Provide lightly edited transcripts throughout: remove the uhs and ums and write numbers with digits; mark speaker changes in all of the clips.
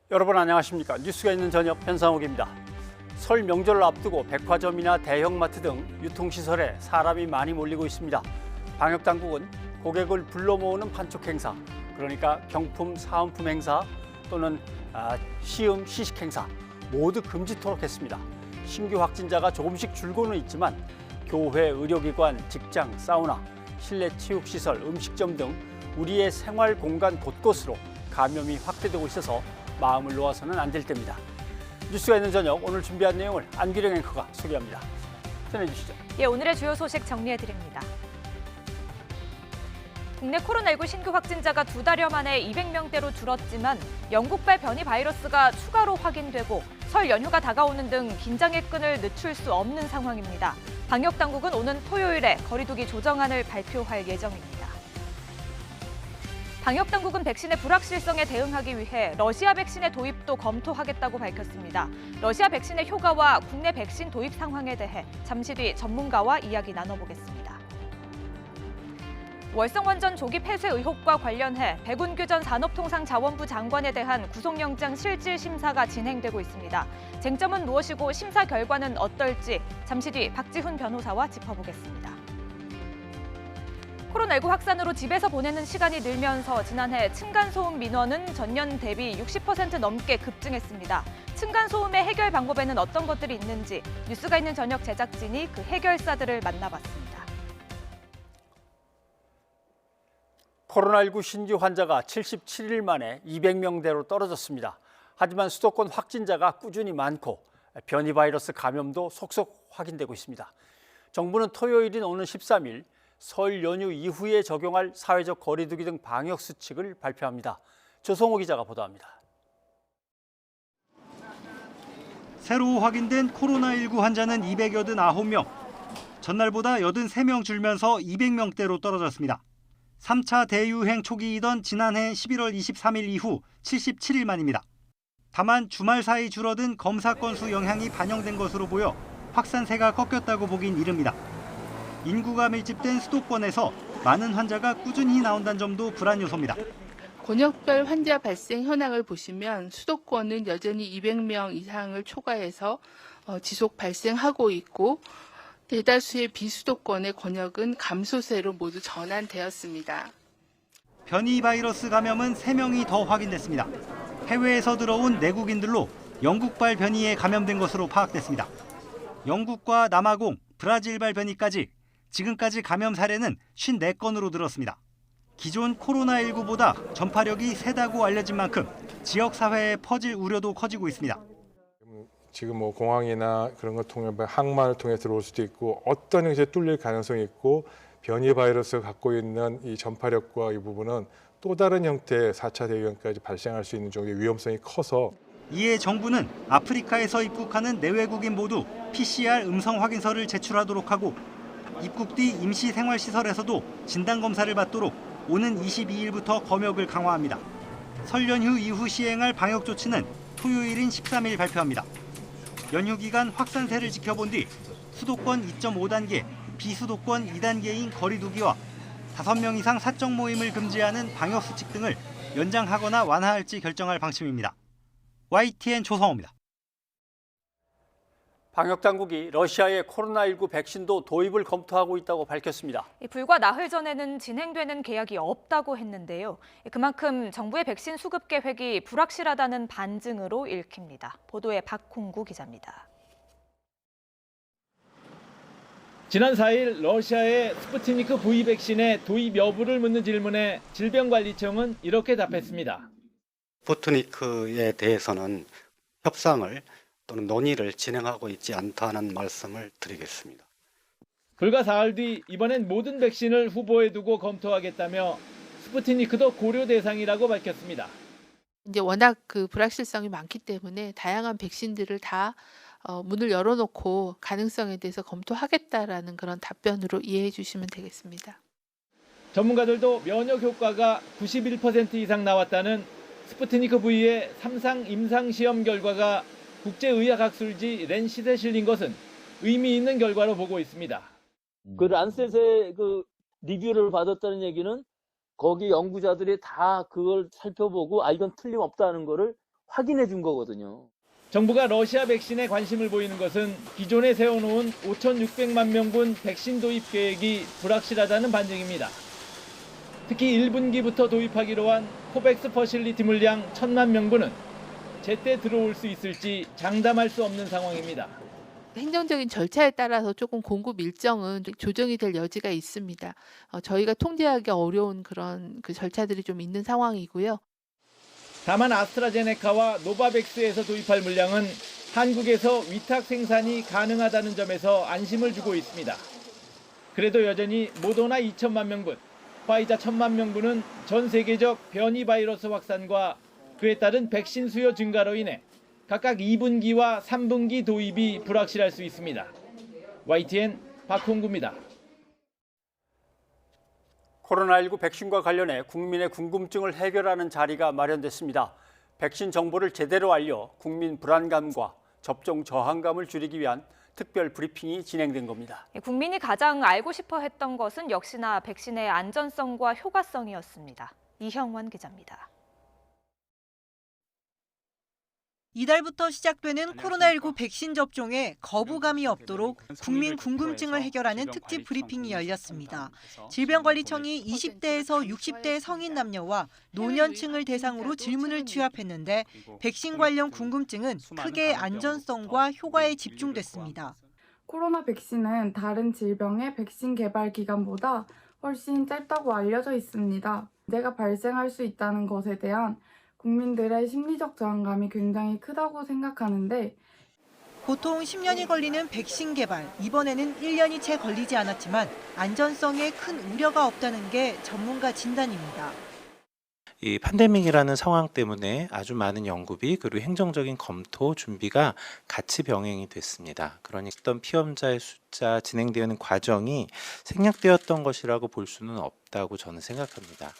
Speaker 1: 여러분 안녕하십니까? 뉴스가 있는 저녁 변상욱입니다. 설 명절을 앞두고 백화점이나 대형마트 등 유통시설에 사람이 많이 몰리고 있습니다. 방역당국은 고객을 불러 모으는 판촉 행사, 그러니까 경품, 사은품 행사 또는 시음, 시식 행사 모두 금지토록 했습니다. 신규 확진자가 조금씩 줄고는 있지만 교회, 의료기관, 직장, 사우나, 실내 체육시설, 음식점 등 우리의 생활 공간 곳곳으로 감염이 확대되고 있어서 마음을 놓아서는 안 될 때입니다. 뉴스가 있는 저녁 오늘 준비한 내용을 안규령 앵커가 소개합니다. 전해주시죠.
Speaker 2: 오늘의 주요 소식 정리해드립니다. 국내 코로나19 신규 확진자가 2달여 만에 200명대로 줄었지만 영국발 변이 바이러스가 추가로 확인되고 설 연휴가 다가오는 등 긴장의 끈을 늦출 수 없는 상황입니다. 방역당국은 오는 토요일에 거리두기 조정안을 발표할 예정입니다. 방역당국은 백신의 불확실성에 대응하기 위해 러시아 백신의 도입도 검토하겠다고 밝혔습니다. 러시아 백신의 효과와 국내 백신 도입 상황에 대해 잠시 뒤 전문가와 이야기 나눠보겠습니다. 월성원전 조기 폐쇄 의혹과 관련해 백운규 전 산업통상자원부 장관에 대한 구속영장 실질 심사가 진행되고 있습니다. 쟁점은 무엇이고 심사 결과는 어떨지 잠시 뒤 박지훈 변호사와 짚어보겠습니다. 코로나19 확산으로 집에서 보내는 시간이 늘면서 지난해 층간소음 민원은 전년 대비 60% 넘게 급증했습니다. 층간소음의 해결 방법에는 어떤 것들이 있는지 뉴스가 있는 저녁 제작진이 그 해결사들을 만나봤습니다.
Speaker 1: 코로나19 신규 환자가 77일 만에 200명대로 떨어졌습니다. 하지만 수도권 확진자가 꾸준히 많고 변이 바이러스 감염도 속속 확인되고 있습니다. 정부는 토요일인 오는 13일 설 연휴 이후에 적용할 사회적 거리두기 등 방역 수칙을 발표합니다. 조성호 기자가 보도합니다.
Speaker 3: 새로 확인된 코로나19 환자는 289명. 전날보다 83명 줄면서 200명대로 떨어졌습니다. 3차 대유행 초기이던 지난해 11월 23일 이후 77일 만입니다. 다만 주말 사이 줄어든 검사 건수 영향이 반영된 것으로 보여 확산세가 꺾였다고 보긴 이릅니다. 인구가 밀집된 수도권에서 많은 환자가 꾸준히 나온다는 점도 불안 요소입니다.
Speaker 4: 권역별 환자 발생 현황을 보시면 수도권은 여전히 200명 이상을 초과해서 지속 발생하고 있고 대다수의 비수도권의 권역은 감소세로 모두 전환되었습니다.
Speaker 3: 변이 바이러스 감염은 3명이 더 확인됐습니다. 해외에서 들어온 내국인들로 영국발 변이에 감염된 것으로 파악됐습니다. 영국과 남아공, 브라질발 변이까지 지금까지 감염 사례는 54건으로 늘었습니다. 기존 코로나19보다 전파력이 세다고 알려진 만큼 지역사회에 퍼질 우려도 커지고 있습니다.
Speaker 5: 지금 공항이나 그런 걸 통해 항만을 통해 들어올 수도 있고 어떤 형식에 뚫릴 가능성이 있고 변이 바이러스가 갖고 있는 이 전파력과 이 부분은 또 다른 형태의 4차 대유행까지 발생할 수 있는 정도의 위험성이 커서
Speaker 3: 이에 정부는 아프리카에서 입국하는 내외국인 모두 PCR 음성 확인서를 제출하도록 하고 입국 뒤 임시생활시설에서도 진단검사를 받도록 오는 22일부터 검역을 강화합니다. 설 연휴 이후 시행할 방역 조치는 토요일인 13일 발표합니다. 연휴 기간 확산세를 지켜본 뒤 수도권 2.5단계, 비수도권 2단계인 거리두기와 5명 이상 사적 모임을 금지하는 방역 수칙 등을 연장하거나 완화할지 결정할 방침입니다. YTN 조성호입니다.
Speaker 1: 방역당국이 러시아의 코로나19 백신도 도입을 검토하고 있다고 밝혔습니다.
Speaker 2: 불과 나흘 전에는 진행되는 계약이 없다고 했는데요. 그만큼 정부의 백신 수급 계획이 불확실하다는 반증으로 읽힙니다. 보도에 박홍구 기자입니다.
Speaker 6: 지난 4일 러시아의 스푸트니크 V 백신의 도입 여부를 묻는 질문에 질병관리청은 이렇게 답했습니다.
Speaker 7: 스푸트니크에 대해서는 협상을 또는 논의를 진행하고 있지 않다는 말씀을 드리겠습니다.
Speaker 6: 불과 사흘 뒤 이번엔 모든 백신을 후보에 두고 검토하겠다며 스푸트니크도 고려 대상이라고 밝혔습니다.
Speaker 4: 이제 워낙 불확실성이 많기 때문에 다양한 백신들을 다 문을 열어놓고 가능성에 대해서 검토하겠다라는 그런 답변으로 이해해 주시면 되겠습니다.
Speaker 6: 전문가들도 면역 효과가 91% 이상 나왔다는 스푸트니크 V의 3상 임상 시험 결과가 국제의학학술지 랜시트에 실린 것은 의미 있는 결과로 보고 있습니다.
Speaker 8: 그 란셋의 리뷰를 받았다는 얘기는 거기 연구자들이 다 그걸 살펴보고 이건 틀림없다는 거를 확인해 준 거거든요.
Speaker 6: 정부가 러시아 백신에 관심을 보이는 것은 기존에 세워놓은 5,600만 명분 백신 도입 계획이 불확실하다는 반증입니다. 특히 1분기부터 도입하기로 한 코백스 퍼실리티 물량 1,000만 명분은 제때 들어올 수 있을지 장담할 수 없는 상황입니다.
Speaker 4: 행정적인 절차에 따라서 조금 공급 일정은 조정이 될 여지가 있습니다. 저희가 통제하기 어려운 그런 절차들이 좀 있는 상황이고요.
Speaker 6: 다만 아스트라제네카와 노바백스에서 도입할 물량은 한국에서 위탁 생산이 가능하다는 점에서 안심을 주고 있습니다. 그래도 여전히 모더나 2천만 명분, 화이자 1,000만 명분은 전 세계적 변이 바이러스 확산과 그에 따른 백신 수요 증가로 인해 각각 2분기와 3분기 도입이 불확실할 수 있습니다. YTN 박홍구입니다.
Speaker 1: 코로나19 백신과 관련해 국민의 궁금증을 해결하는 자리가 마련됐습니다. 백신 정보를 제대로 알려 국민 불안감과 접종 저항감을 줄이기 위한 특별 브리핑이 진행된 겁니다.
Speaker 2: 국민이 가장 알고 싶어 했던 것은 역시나 백신의 안전성과 효과성이었습니다. 이형원 기자입니다.
Speaker 9: 이달부터 시작되는 코로나19 백신 접종에 거부감이 없도록 국민 궁금증을 해결하는 특집 브리핑이 열렸습니다. 질병관리청이 20대에서 60대 성인 남녀와 노년층을 대상으로 질문을 취합했는데 백신 관련 궁금증은 크게 안전성과 효과에 집중됐습니다.
Speaker 10: 코로나 백신은 다른 질병의 백신 개발 기간보다 훨씬 짧다고 알려져 있습니다. 문제가 발생할 수 있다는 것에 대한 국민들의 심리적 저항감이 굉장히 크다고 생각하는데
Speaker 9: 보통 10년이 걸리는 백신 개발, 이번에는 1년이 채 걸리지 않았지만 안전성에 큰 우려가 없다는 게 전문가 진단입니다.
Speaker 11: 이 팬데믹이라는 상황 때문에 아주 많은 연구비 그리고 행정적인 검토 준비가 같이 병행이 됐습니다. 그러니 어떤 피험자의 숫자 진행되는 과정이 생략되었던 것이라고 볼 수는 없다고 저는 생각합니다.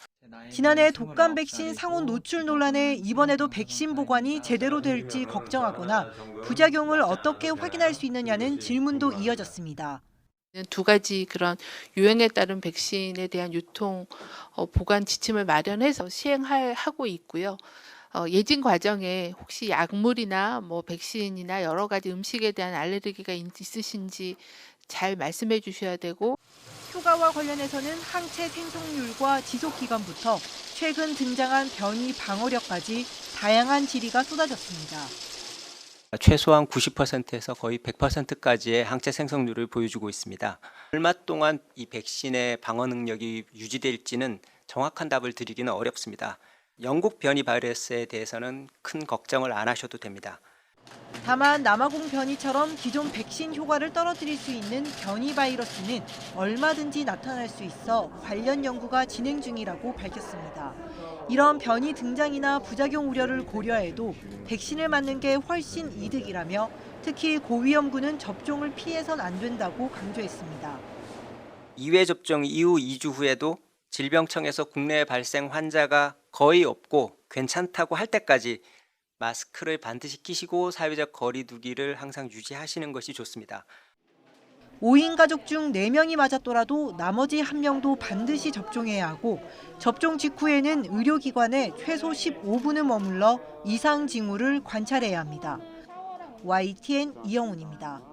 Speaker 9: 지난해 독감 백신 상온 노출 논란에 이번에도 백신 보관이 제대로 될지 걱정하거나 부작용을 어떻게 확인할 수 있느냐는 질문도 이어졌습니다.
Speaker 4: 두 가지 그런 유행에 따른 백신에 대한 유통 보관 지침을 마련해서 시행하고 있고요. 예진 과정에 혹시 약물이나 백신이나 여러 가지 음식에 대한 알레르기가 있으신지 잘 말씀해 주셔야 되고
Speaker 9: 효과와 관련해서는 항체 생성률과 지속 기간부터 최근 등장한 변이 방어력까지 다양한 질의가 쏟아졌습니다.
Speaker 12: 최소한 90%에서 거의 100%까지의 항체 생성률을 보여주고 있습니다. 얼마 동안 이 백신의 방어 능력이 유지될지는 정확한 답을 드리기는 어렵습니다. 영국 변이 바이러스에 대해서는 큰 걱정을 안 하셔도 됩니다.
Speaker 9: 다만 남아공 변이처럼 기존 백신 효과를 떨어뜨릴 수 있는 변이 바이러스는 얼마든지 나타날 수 있어 관련 연구가 진행 중이라고 밝혔습니다. 이런 변이 등장이나 부작용 우려를 고려해도 백신을 맞는 게 훨씬 이득이라며 특히 고위험군은 접종을 피해선 안 된다고 강조했습니다.
Speaker 12: 2회 접종 이후 2주 후에도 질병청에서 국내에 발생 환자가 거의 없고 괜찮다고 할 때까지 마스크를 반드시 끼시고 사회적 거리 두기를 항상 유지하시는 것이 좋습니다.
Speaker 9: 5인 가족 중 4명이 맞았더라도 나머지 1명도 반드시 접종해야 하고 접종 직후에는 의료기관에 최소 15분을 머물러 이상 징후를 관찰해야 합니다. YTN 이영훈입니다.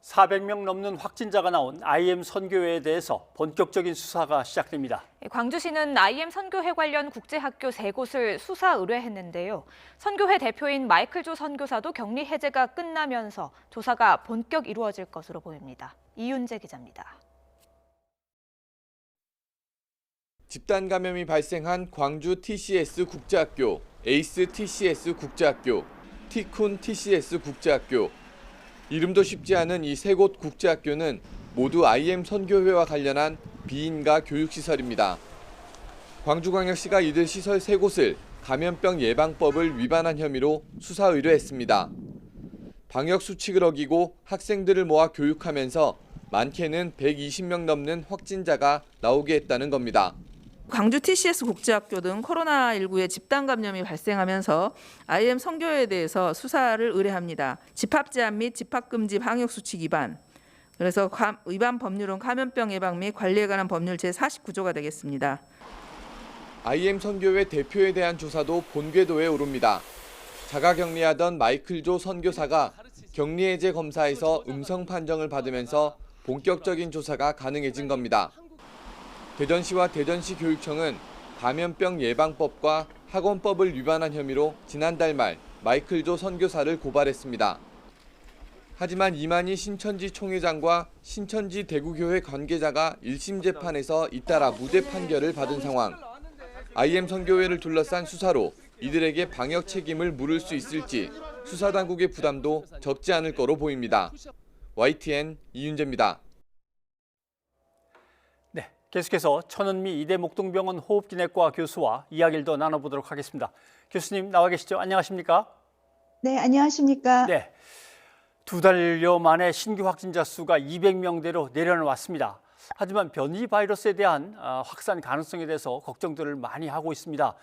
Speaker 1: 400명 넘는 확진자가 나온 IM 선교회에 대해서 본격적인 수사가 시작됩니다.
Speaker 2: 광주시는 IM 선교회 관련 국제학교 3곳을 수사 의뢰했는데요. 선교회 대표인 마이클 조 선교사도 격리 해제가 끝나면서 조사가 본격 이루어질 것으로 보입니다. 이윤재 기자입니다.
Speaker 13: 집단 감염이 발생한 광주 TCS 국제학교, 에이스 TCS 국제학교, 티쿤 TCS 국제학교, 이름도 쉽지 않은 이 3곳 국제학교는 모두 IM 선교회와 관련한 비인가 교육시설입니다. 광주광역시가 이들 시설 3곳을 감염병 예방법을 위반한 혐의로 수사 의뢰했습니다. 방역수칙을 어기고 학생들을 모아 교육하면서 많게는 120명 넘는 확진자가 나오게 했다는 겁니다.
Speaker 14: 광주 TCS 국제학교 등 코로나19의 집단 감염이 발생하면서 IM 선교회에 대해서 수사를 의뢰합니다. 집합 제한 및 집합 금지 방역 수칙 위반. 그래서 위반 법률은 감염병 예방 및 관리에 관한 법률 제49조가 되겠습니다.
Speaker 13: IM 선교회 대표에 대한 조사도 본궤도에 오릅니다. 자가격리하던 마이클 조 선교사가 격리해제 검사에서 음성 판정을 받으면서 본격적인 조사가 가능해진 겁니다. 대전시와 대전시 교육청은 감염병 예방법과 학원법을 위반한 혐의로 지난달 말 마이클 조 선교사를 고발했습니다. 하지만 이만희 신천지 총회장과 신천지 대구교회 관계자가 1심 재판에서 잇따라 무죄 판결을 받은 상황. IM 선교회를 둘러싼 수사로 이들에게 방역 책임을 물을 수 있을지 수사당국의 부담도 적지 않을 거로 보입니다. YTN 이윤재입니다.
Speaker 1: 네, 계속해서 천은미 이대 목동병원 호흡기내과 교수와 이야기를 더 나눠보도록 하겠습니다. 교수님 나와 계시죠? 안녕하십니까?
Speaker 15: 네, 안녕하십니까?
Speaker 1: 네, 2달여 만에 신규 확진자 수가 200명대로 내려왔습니다. 하지만 변이 바이러스에 대한 확산 가능성에 대해서 걱정들을 많이 하고 있습니다.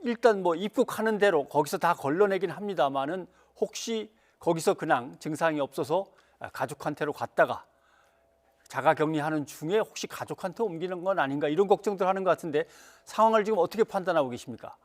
Speaker 1: 일단 뭐 입국하는 대로 거기서 다 걸러내긴 합니다만은 혹시 거기서 그냥 증상이 없어서 가족한테로 갔다가 자가격리하는 중에 혹시 가족한테 옮기는 건 아닌가 이런 걱정들 하는 것 같은데 상황을 지금 어떻게 판단하고 계십니까?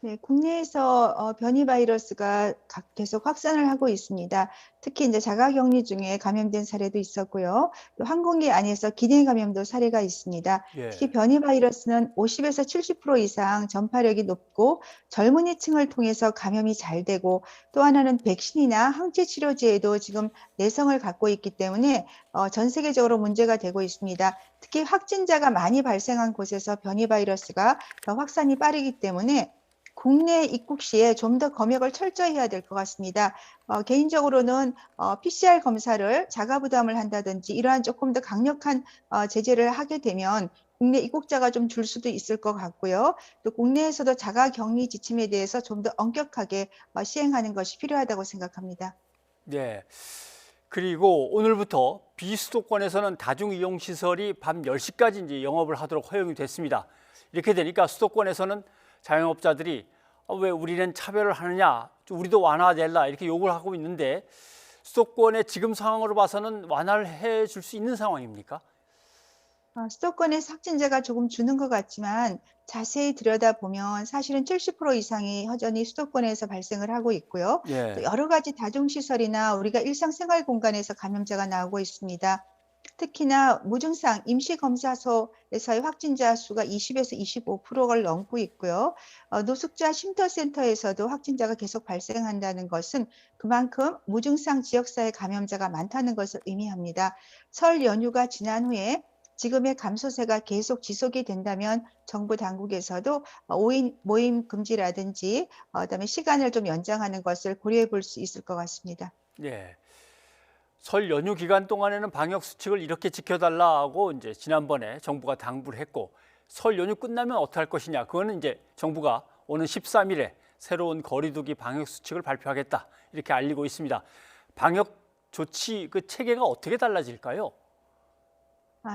Speaker 15: 네, 국내에서 변이 바이러스가 계속 확산을 하고 있습니다. 특히 이제 자가격리 중에 감염된 사례도 있었고요. 또 항공기 안에서 기내 감염도 사례가 있습니다.
Speaker 1: 예.
Speaker 15: 특히 변이 바이러스는 50에서 70% 이상 전파력이 높고 젊은이층을 통해서 감염이 잘 되고 또 하나는 백신이나 항체 치료제에도 지금 내성을 갖고 있기 때문에 전 세계적으로 문제가 되고 있습니다. 특히 확진자가 많이 발생한 곳에서 변이 바이러스가 더 확산이 빠르기 때문에 국내 입국 시에 좀 더 검역을 철저히 해야 될 것 같습니다. 개인적으로는 PCR 검사를 자가 부담을 한다든지 이러한 조금 더 강력한 제재를 하게 되면 국내 입국자가 좀 줄 수도 있을 것 같고요. 또 국내에서도 자가 격리 지침에 대해서 좀 더 엄격하게 시행하는 것이 필요하다고 생각합니다.
Speaker 1: 네. 그리고 오늘부터 비수도권에서는 다중이용시설이 밤 10시까지 이제 영업을 하도록 허용이 됐습니다. 이렇게 되니까 수도권에서는 자영업자들이 왜 우리는 차별을 하느냐, 우리도 완화될라 이렇게 요구를 하고 있는데 수도권의 지금 상황으로 봐서는 완화를 해줄 수 있는 상황입니까?
Speaker 15: 수도권에서 확진자가 조금 주는 것 같지만 자세히 들여다보면 사실은 70% 이상이 여전히 수도권에서 발생을 하고 있고요.
Speaker 1: 예.
Speaker 15: 또 여러 가지 다중시설이나 우리가 일상생활 공간에서 감염자가 나오고 있습니다. 특히나 무증상 임시검사소에서의 확진자 수가 20에서 25%를 넘고 있고요. 노숙자 쉼터센터에서도 확진자가 계속 발생한다는 것은 그만큼 무증상 지역사회 감염자가 많다는 것을 의미합니다. 설 연휴가 지난 후에 지금의 감소세가 계속 지속이 된다면 정부 당국에서도 5인 모임 금지라든지 그다음에 시간을 좀 연장하는 것을 고려해 볼 수 있을 것 같습니다.
Speaker 1: 네. 설 연휴 기간 동안에는 방역 수칙을 이렇게 지켜달라고 이제 지난번에 정부가 당부를 했고 설 연휴 끝나면 어떻게 할 것이냐 그거는 이제 정부가 오는 13일에 새로운 거리두기 방역 수칙을 발표하겠다 이렇게 알리고 있습니다. 방역 조치 그 체계가 어떻게 달라질까요?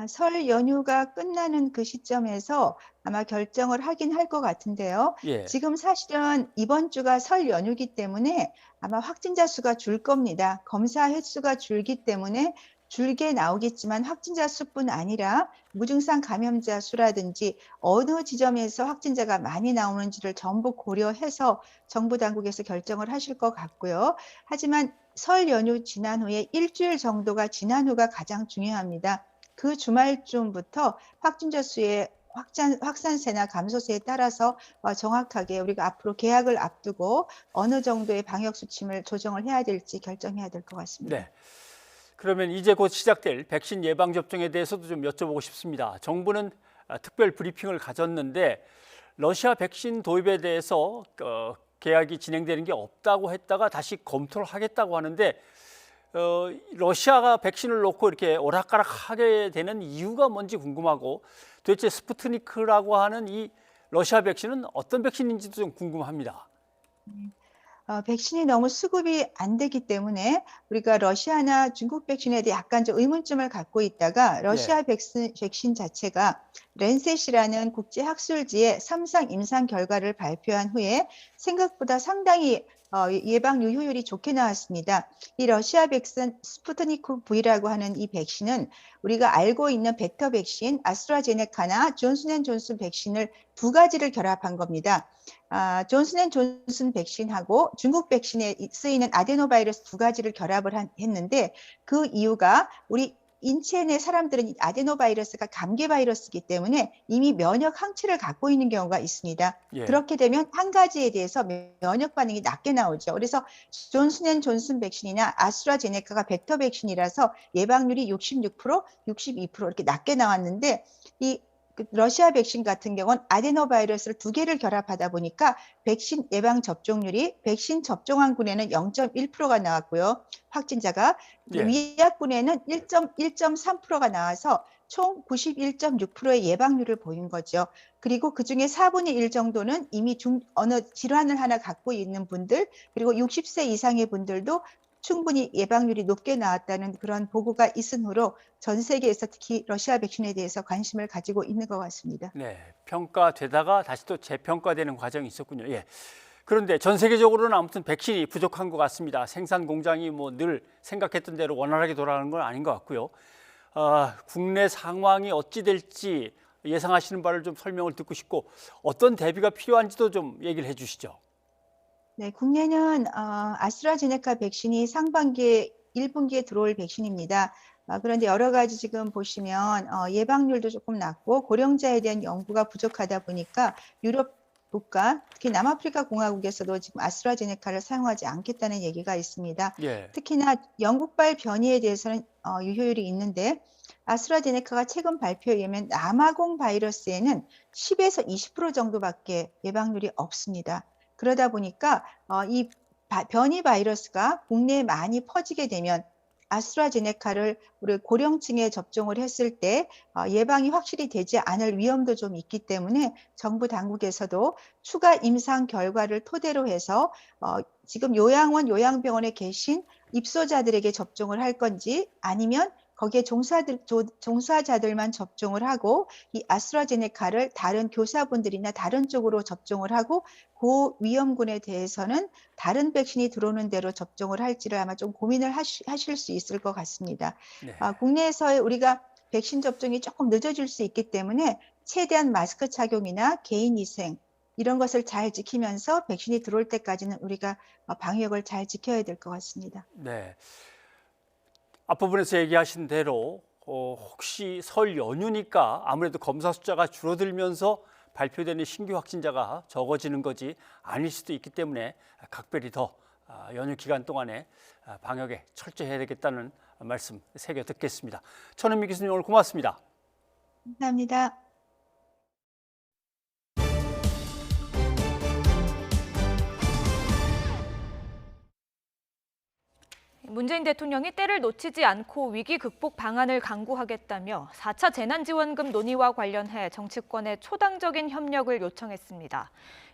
Speaker 15: 설 연휴가 끝나는 그 시점에서 아마 결정을 하긴 할 것 같은데요.
Speaker 1: 예.
Speaker 15: 지금 사실은 이번 주가 설 연휴이기 때문에 아마 확진자 수가 줄 겁니다. 검사 횟수가 줄기 때문에 줄게 나오겠지만 확진자 수뿐 아니라 무증상 감염자 수라든지 어느 지점에서 확진자가 많이 나오는지를 전부 고려해서 정부 당국에서 결정을 하실 것 같고요. 하지만 설 연휴 지난 후에 일주일 정도가 지난 후가 가장 중요합니다. 그 주말쯤부터 확진자 수의 확산세나 감소세에 따라서 정확하게 우리가 앞으로 개학을 앞두고 어느 정도의 방역 수칙을 조정을 해야 될지 결정해야 될 것 같습니다.
Speaker 1: 네. 그러면 이제 곧 시작될 백신 예방 접종에 대해서도 좀 여쭤보고 싶습니다. 정부는 특별 브리핑을 가졌는데 러시아 백신 도입에 대해서 계약이 진행되는 게 없다고 했다가 다시 검토를 하겠다고 하는데 러시아가 백신을 놓고 이렇게 오락가락하게 되는 이유가 뭔지 궁금하고 도대체 스푸트니크라고 하는 이 러시아 백신은 어떤 백신인지도 좀 궁금합니다.
Speaker 15: 백신이 너무 수급이 안 되기 때문에 우리가 러시아나 중국 백신에 대해 약간 좀 의문점을 갖고 있다가 러시아 백신 자체가 랜셋이라는 국제 학술지에 3상 임상 결과를 발표한 후에 생각보다 상당히 예방 유효율이 좋게 나왔습니다. 이 러시아 백신 스푸트니크 V라고 하는 이 백신은 우리가 알고 있는 벡터 백신 아스트라제네카나 존슨앤존슨 백신을 두 가지를 결합한 겁니다. 존슨앤존슨 백신하고 중국 백신에 쓰이는 아데노바이러스 두 가지를 결합을 했는데 그 이유가 우리 인체 내 사람들은 아데노바이러스가 감기 바이러스이기 때문에 이미 면역 항체를 갖고 있는 경우가 있습니다.
Speaker 16: 예.
Speaker 15: 그렇게 되면 한 가지에 대해서 면역 반응이 낮게 나오죠. 그래서 존슨앤존슨 백신이나 아스트라제네카가 벡터 백신이라서 예방률이 66%, 62% 이렇게 낮게 나왔는데 이 러시아 백신 같은 경우는 아데노바이러스를 두 개를 결합하다 보니까 백신 예방 접종률이 백신 접종한 군에는 0.1%가 나왔고요. 확진자가
Speaker 16: 예.
Speaker 15: 위약군에는 1.3%가 나와서 총 91.6%의 예방률을 보인 거죠. 그리고 그중에 4분의 1 정도는 이미 어느 질환을 하나 갖고 있는 분들 그리고 60세 이상의 분들도 충분히 예방률이 높게 나왔다는 그런 보고가 있은 후로 전 세계에서 특히 러시아 백신에 대해서 관심을 가지고 있는 것 같습니다.
Speaker 1: 네, 평가되다가 다시 또 재평가되는 과정이 있었군요. 예. 그런데 전 세계적으로는 아무튼 백신이 부족한 것 같습니다. 생산 공장이 뭐 늘 생각했던 대로 원활하게 돌아가는 건 아닌 것 같고요. 국내 상황이 어찌 될지 예상하시는 바를 좀 설명을 듣고 싶고 어떤 대비가 필요한지도 좀 얘기를 해주시죠.
Speaker 15: 네, 국내는 아스트라제네카 백신이 상반기에 1분기에 들어올 백신입니다. 그런데 여러 가지 지금 보시면 예방률도 조금 낮고 고령자에 대한 연구가 부족하다 보니까 유럽 국가, 특히 남아프리카 공화국에서도 지금 아스트라제네카를 사용하지 않겠다는 얘기가 있습니다.
Speaker 1: 예.
Speaker 15: 특히나 영국발 변이에 대해서는 유효율이 있는데 아스트라제네카가 최근 발표에 의하면 남아공 바이러스에는 10에서 20% 정도밖에 예방률이 없습니다. 그러다 보니까 이 변이 바이러스가 국내에 많이 퍼지게 되면 아스트라제네카를 우리 고령층에 접종을 했을 때 예방이 확실히 되지 않을 위험도 좀 있기 때문에 정부 당국에서도 추가 임상 결과를 토대로 해서 지금 요양원, 요양병원에 계신 입소자들에게 접종을 할 건지 아니면 거기에 종사자들만 접종을 하고 이 아스트라제네카를 다른 교사분들이나 다른 쪽으로 접종을 하고 고위험군에 대해서는 다른 백신이 들어오는 대로 접종을 할지를 아마 좀 고민을 하실 수 있을 것 같습니다.
Speaker 1: 네.
Speaker 15: 국내에서의 우리가 백신 접종이 조금 늦어질 수 있기 때문에 최대한 마스크 착용이나 개인위생 이런 것을 잘 지키면서 백신이 들어올 때까지는 우리가 방역을 잘 지켜야 될 것 같습니다.
Speaker 1: 네. 앞부분에서 얘기하신 대로 혹시 설 연휴니까 아무래도 검사 숫자가 줄어들면서 발표되는 신규 확진자가 적어지는 거지 아닐 수도 있기 때문에 각별히 더 연휴 기간 동안에 방역에 철저해야 되겠다는 말씀 새겨 듣겠습니다. 천은미 교수님 오늘 고맙습니다.
Speaker 15: 감사합니다.
Speaker 2: 문재인 대통령이 때를 놓치지 않고 위기 극복 방안을 강구하겠다며 4차 재난지원금 논의와 관련해 정치권에 초당적인 협력을 요청했습니다.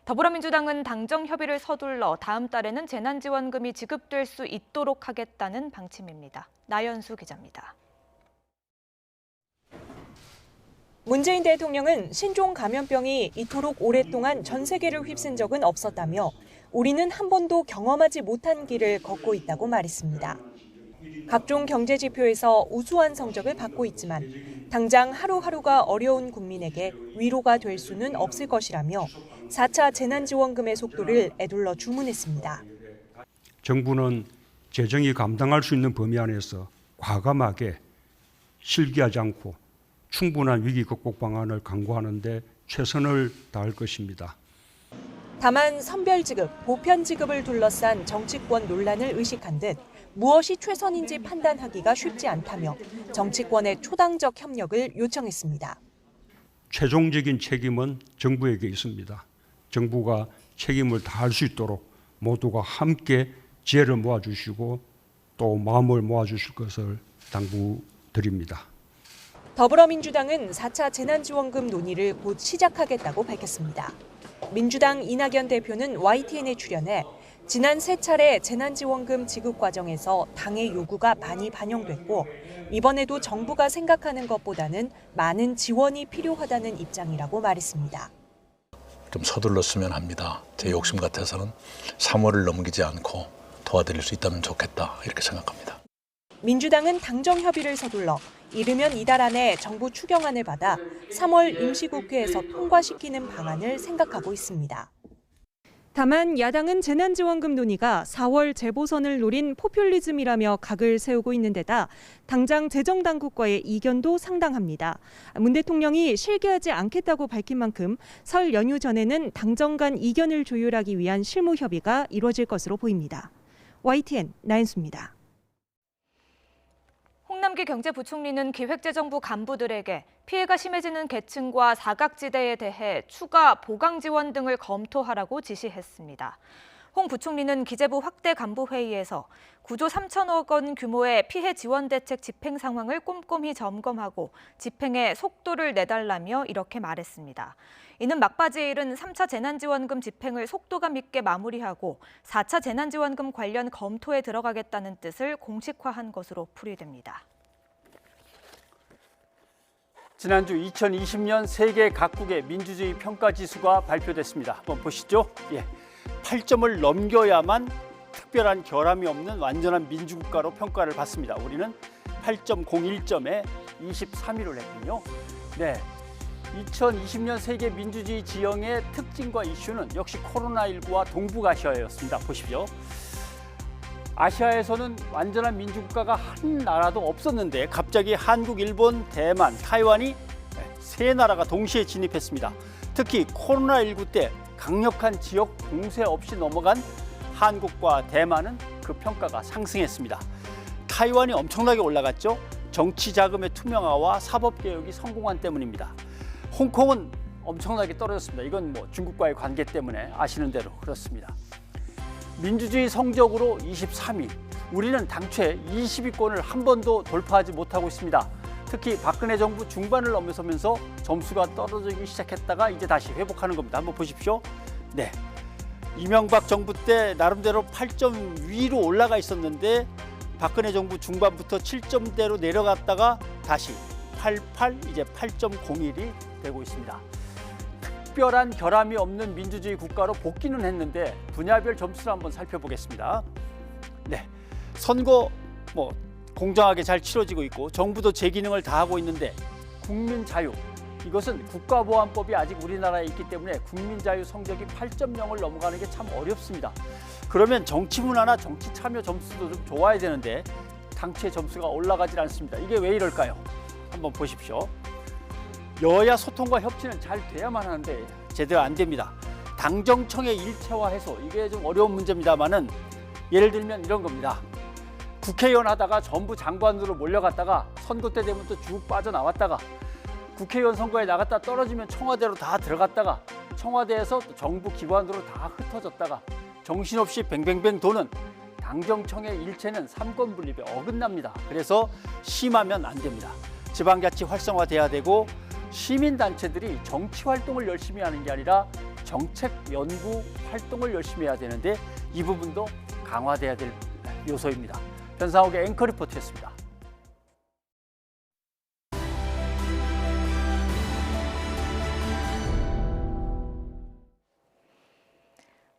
Speaker 2: 더불어민주당은 당정 협의를 서둘러 다음 달에는 재난지원금이 지급될 수 있도록 하겠다는 방침입니다. 나연수 기자입니다.
Speaker 17: 문재인 대통령은 신종 감염병이 이토록 오랫동안 전 세계를 휩쓴 적은 없었다며 우리는 한 번도 경험하지 못한 길을 걷고 있다고 말했습니다. 각종 경제 지표에서 우수한 성적을 받고 있지만 당장 하루하루가 어려운 국민에게 위로가 될 수는 없을 것이라며 4차 재난지원금의 속도를 에둘러 주문했습니다.
Speaker 18: 정부는 재정이 감당할 수 있는 범위 안에서 과감하게 실기하지 않고 충분한 위기 극복 방안을 강구하는 데 최선을 다할 것입니다.
Speaker 17: 다만 선별지급, 보편지급을 둘러싼 정치권 논란을 의식한 듯 무엇이 최선인지 판단하기가 쉽지 않다며 정치권의 초당적 협력을 요청했습니다.
Speaker 18: 최종적인 책임은 정부에게 있습니다. 정부가 책임을 다할 수 있도록 모두가 함께 지혜를 모아주시고 또 마음을 모아주실 것을 당부드립니다.
Speaker 17: 더불어민주당은 4차 재난지원금 논의를 곧 시작하겠다고 밝혔습니다. 민주당 이낙연 대표는 YTN에 출연해 지난 3차례 재난지원금 지급 과정에서 당의 요구가 많이 반영됐고 이번에도 정부가 생각하는 것보다는 많은 지원이 필요하다는 입장이라고 말했습니다.
Speaker 16: 좀 서둘렀으면 합니다. 제 욕심 같아서는 3월을 넘기지 않고 도와드릴 수 있다면 좋겠다 이렇게 생각합니다.
Speaker 17: 민주당은 당정 협의를 서둘러 이르면 이달 안에 정부 추경안을 받아 3월 임시국회에서 통과시키는 방안을 생각하고 있습니다. 다만 야당은 재난지원금 논의가 4월 재보선을 노린 포퓰리즘이라며 각을 세우고 있는 데다 당장 재정당국과의 이견도 상당합니다. 문 대통령이 실기하지 않겠다고 밝힌 만큼 설 연휴 전에는 당정 간 이견을 조율하기 위한 실무 협의가 이루어질 것으로 보입니다. YTN 나인수입니다.
Speaker 2: 홍남기 경제부총리는 기획재정부 간부들에게 피해가 심해지는 계층과 사각지대에 대해 추가 보강 지원 등을 검토하라고 지시했습니다. 홍 부총리는 기재부 확대 간부회의에서 9조 3천억 원 규모의 피해 지원 대책 집행 상황을 꼼꼼히 점검하고 집행에 속도를 내달라며 이렇게 말했습니다. 이는 막바지에 이른 3차 재난지원금 집행을 속도감 있게 마무리하고 4차 재난지원금 관련 검토에 들어가겠다는 뜻을 공식화한 것으로 풀이됩니다.
Speaker 1: 지난주 2020년 세계 각국의 민주주의 평가 지수가 발표됐습니다. 한번 보시죠. 8점을 넘겨야만 특별한 결함이 없는 완전한 민주국가로 평가를 받습니다. 우리는 8.01점에 23위를 했군요. 2020년 세계 민주주의 지형의 특징과 이슈는 역시 코로나19와 동북아시아였습니다. 보십시오. 아시아에서는 완전한 민주국가가 한 나라도 없었는데 갑자기 한국, 일본, 대만, 타이완이 세 나라가 동시에 진입했습니다. 특히 코로나19 때 강력한 지역 봉쇄 없이 넘어간 한국과 대만은 그 평가가 상승했습니다. 타이완이 엄청나게 올라갔죠. 정치 자금의 투명화와 사법개혁이 성공한 때문입니다. 홍콩은 엄청나게 떨어졌습니다. 이건 중국과의 관계 때문에 아시는 대로 그렇습니다. 민주주의 성적으로 23위. 우리는 당최 20위권을 한 번도 돌파하지 못하고 있습니다. 특히 박근혜 정부 중반을 넘어서면서 점수가 떨어지기 시작했다가 이제 다시 회복하는 겁니다. 한번 보십시오. 이명박 정부 때 나름대로 8점 위로 올라가 있었는데 박근혜 정부 중반부터 7점대로 내려갔다가 다시 88, 이제 8.01이 되고 있습니다. 특별한 결함이 없는 민주주의 국가로 복귀는 했는데 분야별 점수를 한번 살펴보겠습니다. 선거 공정하게 잘 치러지고 있고 정부도 제 기능을 다하고 있는데 국민 자유, 이것은 국가보안법이 아직 우리나라에 있기 때문에 국민 자유 성적이 8.0을 넘어가는 게 참 어렵습니다. 그러면 정치 문화나 정치 참여 점수도 좀 좋아야 되는데 당최 점수가 올라가질 않습니다. 이게 왜 이럴까요? 한번 보십시오. 여야 소통과 협치는 잘 돼야만 하는데 제대로 안 됩니다. 당정청의 일체화해서 이게 좀 어려운 문제입니다만은 예를 들면 이런 겁니다. 국회의원 하다가 전부 장관으로 몰려갔다가 선거 때 되면 또 쭉 빠져나왔다가 국회의원 선거에 나갔다 떨어지면 청와대로 다 들어갔다가 청와대에서 또 정부 기관으로 다 흩어졌다가 정신없이 뱅뱅뱅 도는 당정청의 일체는 삼권 분립에 어긋납니다. 그래서 심하면 안 됩니다. 지방자치 활성화돼야 되고 시민단체들이 정치 활동을 열심히 하는 게 아니라 정책 연구 활동을 열심히 해야 되는데 이 부분도 강화돼야 될 요소입니다. 변상욱의 앵커 리포트였습니다.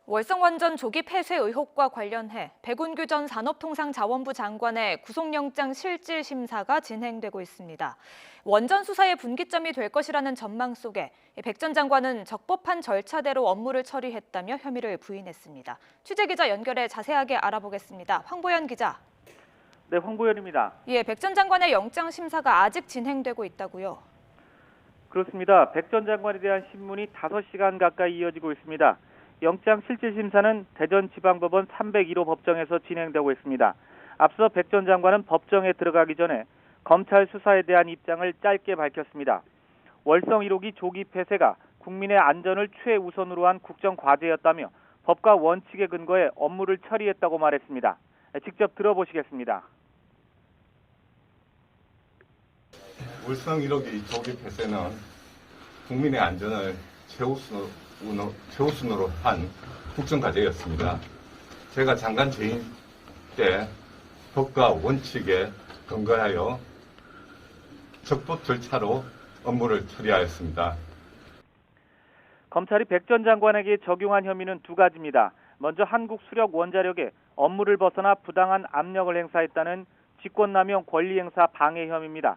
Speaker 2: 월성원전 조기 폐쇄 의혹과 관련해 백운규 전 산업통상자원부 장관의 구속영장 실질 심사가 진행되고 있습니다. 원전 수사의 분기점이 될 것이라는 전망 속에 백 전 장관은 적법한 절차대로 업무를 처리했다며 혐의를 부인했습니다. 취재기자 연결해 자세하게 알아보겠습니다. 황보연 기자.
Speaker 19: 네, 황보연입니다.
Speaker 2: 백 전 장관의 영장 심사가 아직 진행되고 있다고요?
Speaker 19: 그렇습니다. 백 전 장관에 대한 신문이 5시간 가까이 이어지고 있습니다. 영장 실질 심사는 대전지방법원 301호 법정에서 진행되고 있습니다. 앞서 백 전 장관은 법정에 들어가기 전에 검찰 수사에 대한 입장을 짧게 밝혔습니다. 월성 1호기 조기 폐쇄가 국민의 안전을 최우선으로 한 국정 과제였다며 법과 원칙에 근거해 업무를 처리했다고 말했습니다. 직접 들어보시겠습니다.
Speaker 20: 월성 1호기 조기 폐쇄는 국민의 안전을 최우선으로 한 국정과제였습니다. 제가 장관 재임 때 법과 원칙에 근거하여 적법 절차로 업무를 처리하였습니다.
Speaker 19: 검찰이 백 전 장관에게 적용한 혐의는 두 가지입니다. 먼저 한국수력원자력에 업무를 벗어나 부당한 압력을 행사했다는 직권남용 권리행사 방해 혐의입니다.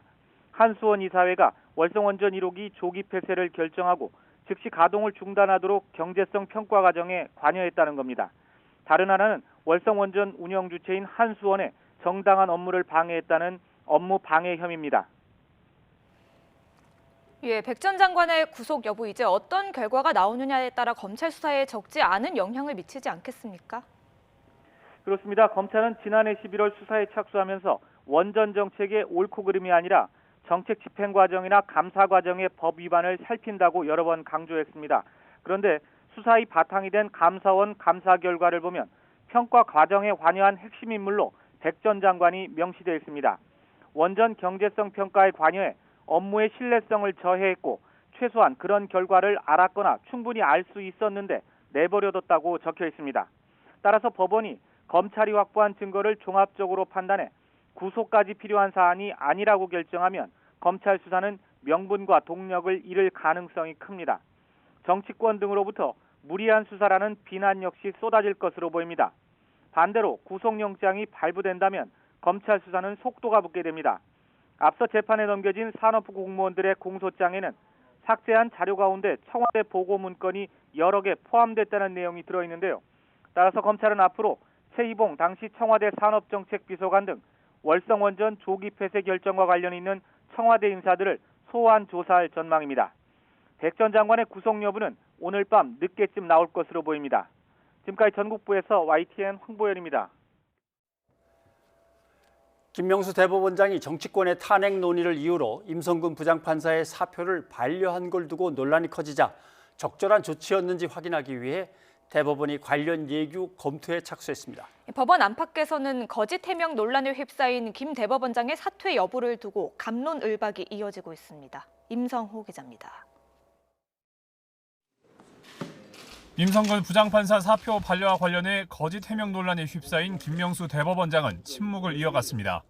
Speaker 19: 한수원 이사회가 월성원전 1호기 조기 폐쇄를 결정하고 즉시 가동을 중단하도록 경제성 평가 과정에 관여했다는 겁니다. 다른 하나는 월성원전 운영 주체인 한수원의 정당한 업무를 방해했다는 업무 방해 혐의입니다.
Speaker 2: 예, 백 전 장관의 구속 여부 이제 어떤 결과가 나오느냐에 따라 검찰 수사에 적지 않은 영향을 미치지 않겠습니까?
Speaker 19: 그렇습니다. 검찰은 지난해 11월 수사에 착수하면서 원전 정책의 옳고 그름이 아니라 정책 집행 과정이나 감사 과정의 법 위반을 살핀다고 여러 번 강조했습니다. 그런데 수사의 바탕이 된 감사원 감사 결과를 보면 평가 과정에 관여한 핵심 인물로 백 전 장관이 명시되어 있습니다. 원전 경제성 평가에 관여해 업무의 신뢰성을 저해했고 최소한 그런 결과를 알았거나 충분히 알 수 있었는데 내버려뒀다고 적혀 있습니다. 따라서 법원이 검찰이 확보한 증거를 종합적으로 판단해 구속까지 필요한 사안이 아니라고 결정하면 검찰 수사는 명분과 동력을 잃을 가능성이 큽니다. 정치권 등으로부터 무리한 수사라는 비난 역시 쏟아질 것으로 보입니다. 반대로 구속영장이 발부된다면 검찰 수사는 속도가 붙게 됩니다. 앞서 재판에 넘겨진 산업부 공무원들의 공소장에는 삭제한 자료 가운데 청와대 보고 문건이 여러 개 포함됐다는 내용이 들어있는데요. 따라서 검찰은 앞으로 최희봉 당시 청와대 산업정책비서관 등 월성원전 조기 폐쇄 결정과 관련 있는 청와대 인사들을 소환 조사할 전망입니다. 백 전 장관의 구속 여부는 오늘 밤 늦게쯤 나올 것으로 보입니다. 지금까지 전국부에서 YTN 황보현입니다.
Speaker 1: 김명수 대법원장이 정치권의 탄핵 논의를 이유로 임성근 부장판사의 사표를 반려한 걸 두고 논란이 커지자 적절한 조치였는지 확인하기 위해 대법원이 관련 예규 검토에 착수했습니다.
Speaker 2: 법원 안팎에서는 거짓 해명 논란에 휩싸인 김 대법원장의 사퇴 여부를 두고 갑론을박이 이어지고 있습니다. 임성호 기자입니다.
Speaker 21: 임성근 부장판사 사표 반려와 관련해 거짓 해명 논란에 휩싸인 김명수 대법원장은 침묵을 이어갔습니다.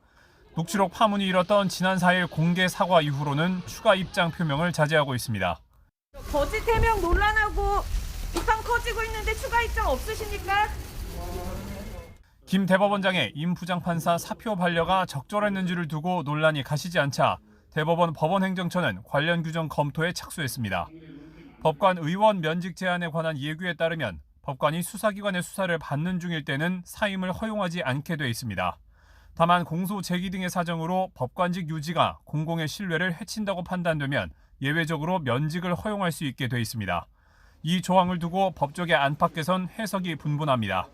Speaker 21: 녹취록 파문이 일었던 지난 4일 공개 사과 이후로는 추가 입장 표명을 자제하고 있습니다.
Speaker 2: 거짓 해명 논란하고 비판 커지고 있는데 추가 입장 없으십니까?
Speaker 21: 김 대법원장의 임 부장판사 사표 반려가 적절했는지를 두고 논란이 가시지 않자 대법원 법원행정처는 관련 규정 검토에 착수했습니다. 법관 의원 면직 제한에 관한 예규에 따르면 법관이 수사기관의 수사를 받는 중일 때는 사임을 허용하지 않게 돼 있습니다. 다만 공소 제기 등의 사정으로 법관직 유지가 공공의 신뢰를 해친다고 판단되면 예외적으로 면직을 허용할 수 있게 돼 있습니다. 이 조항을 두고 법조계 안팎에선 해석이 분분합니다.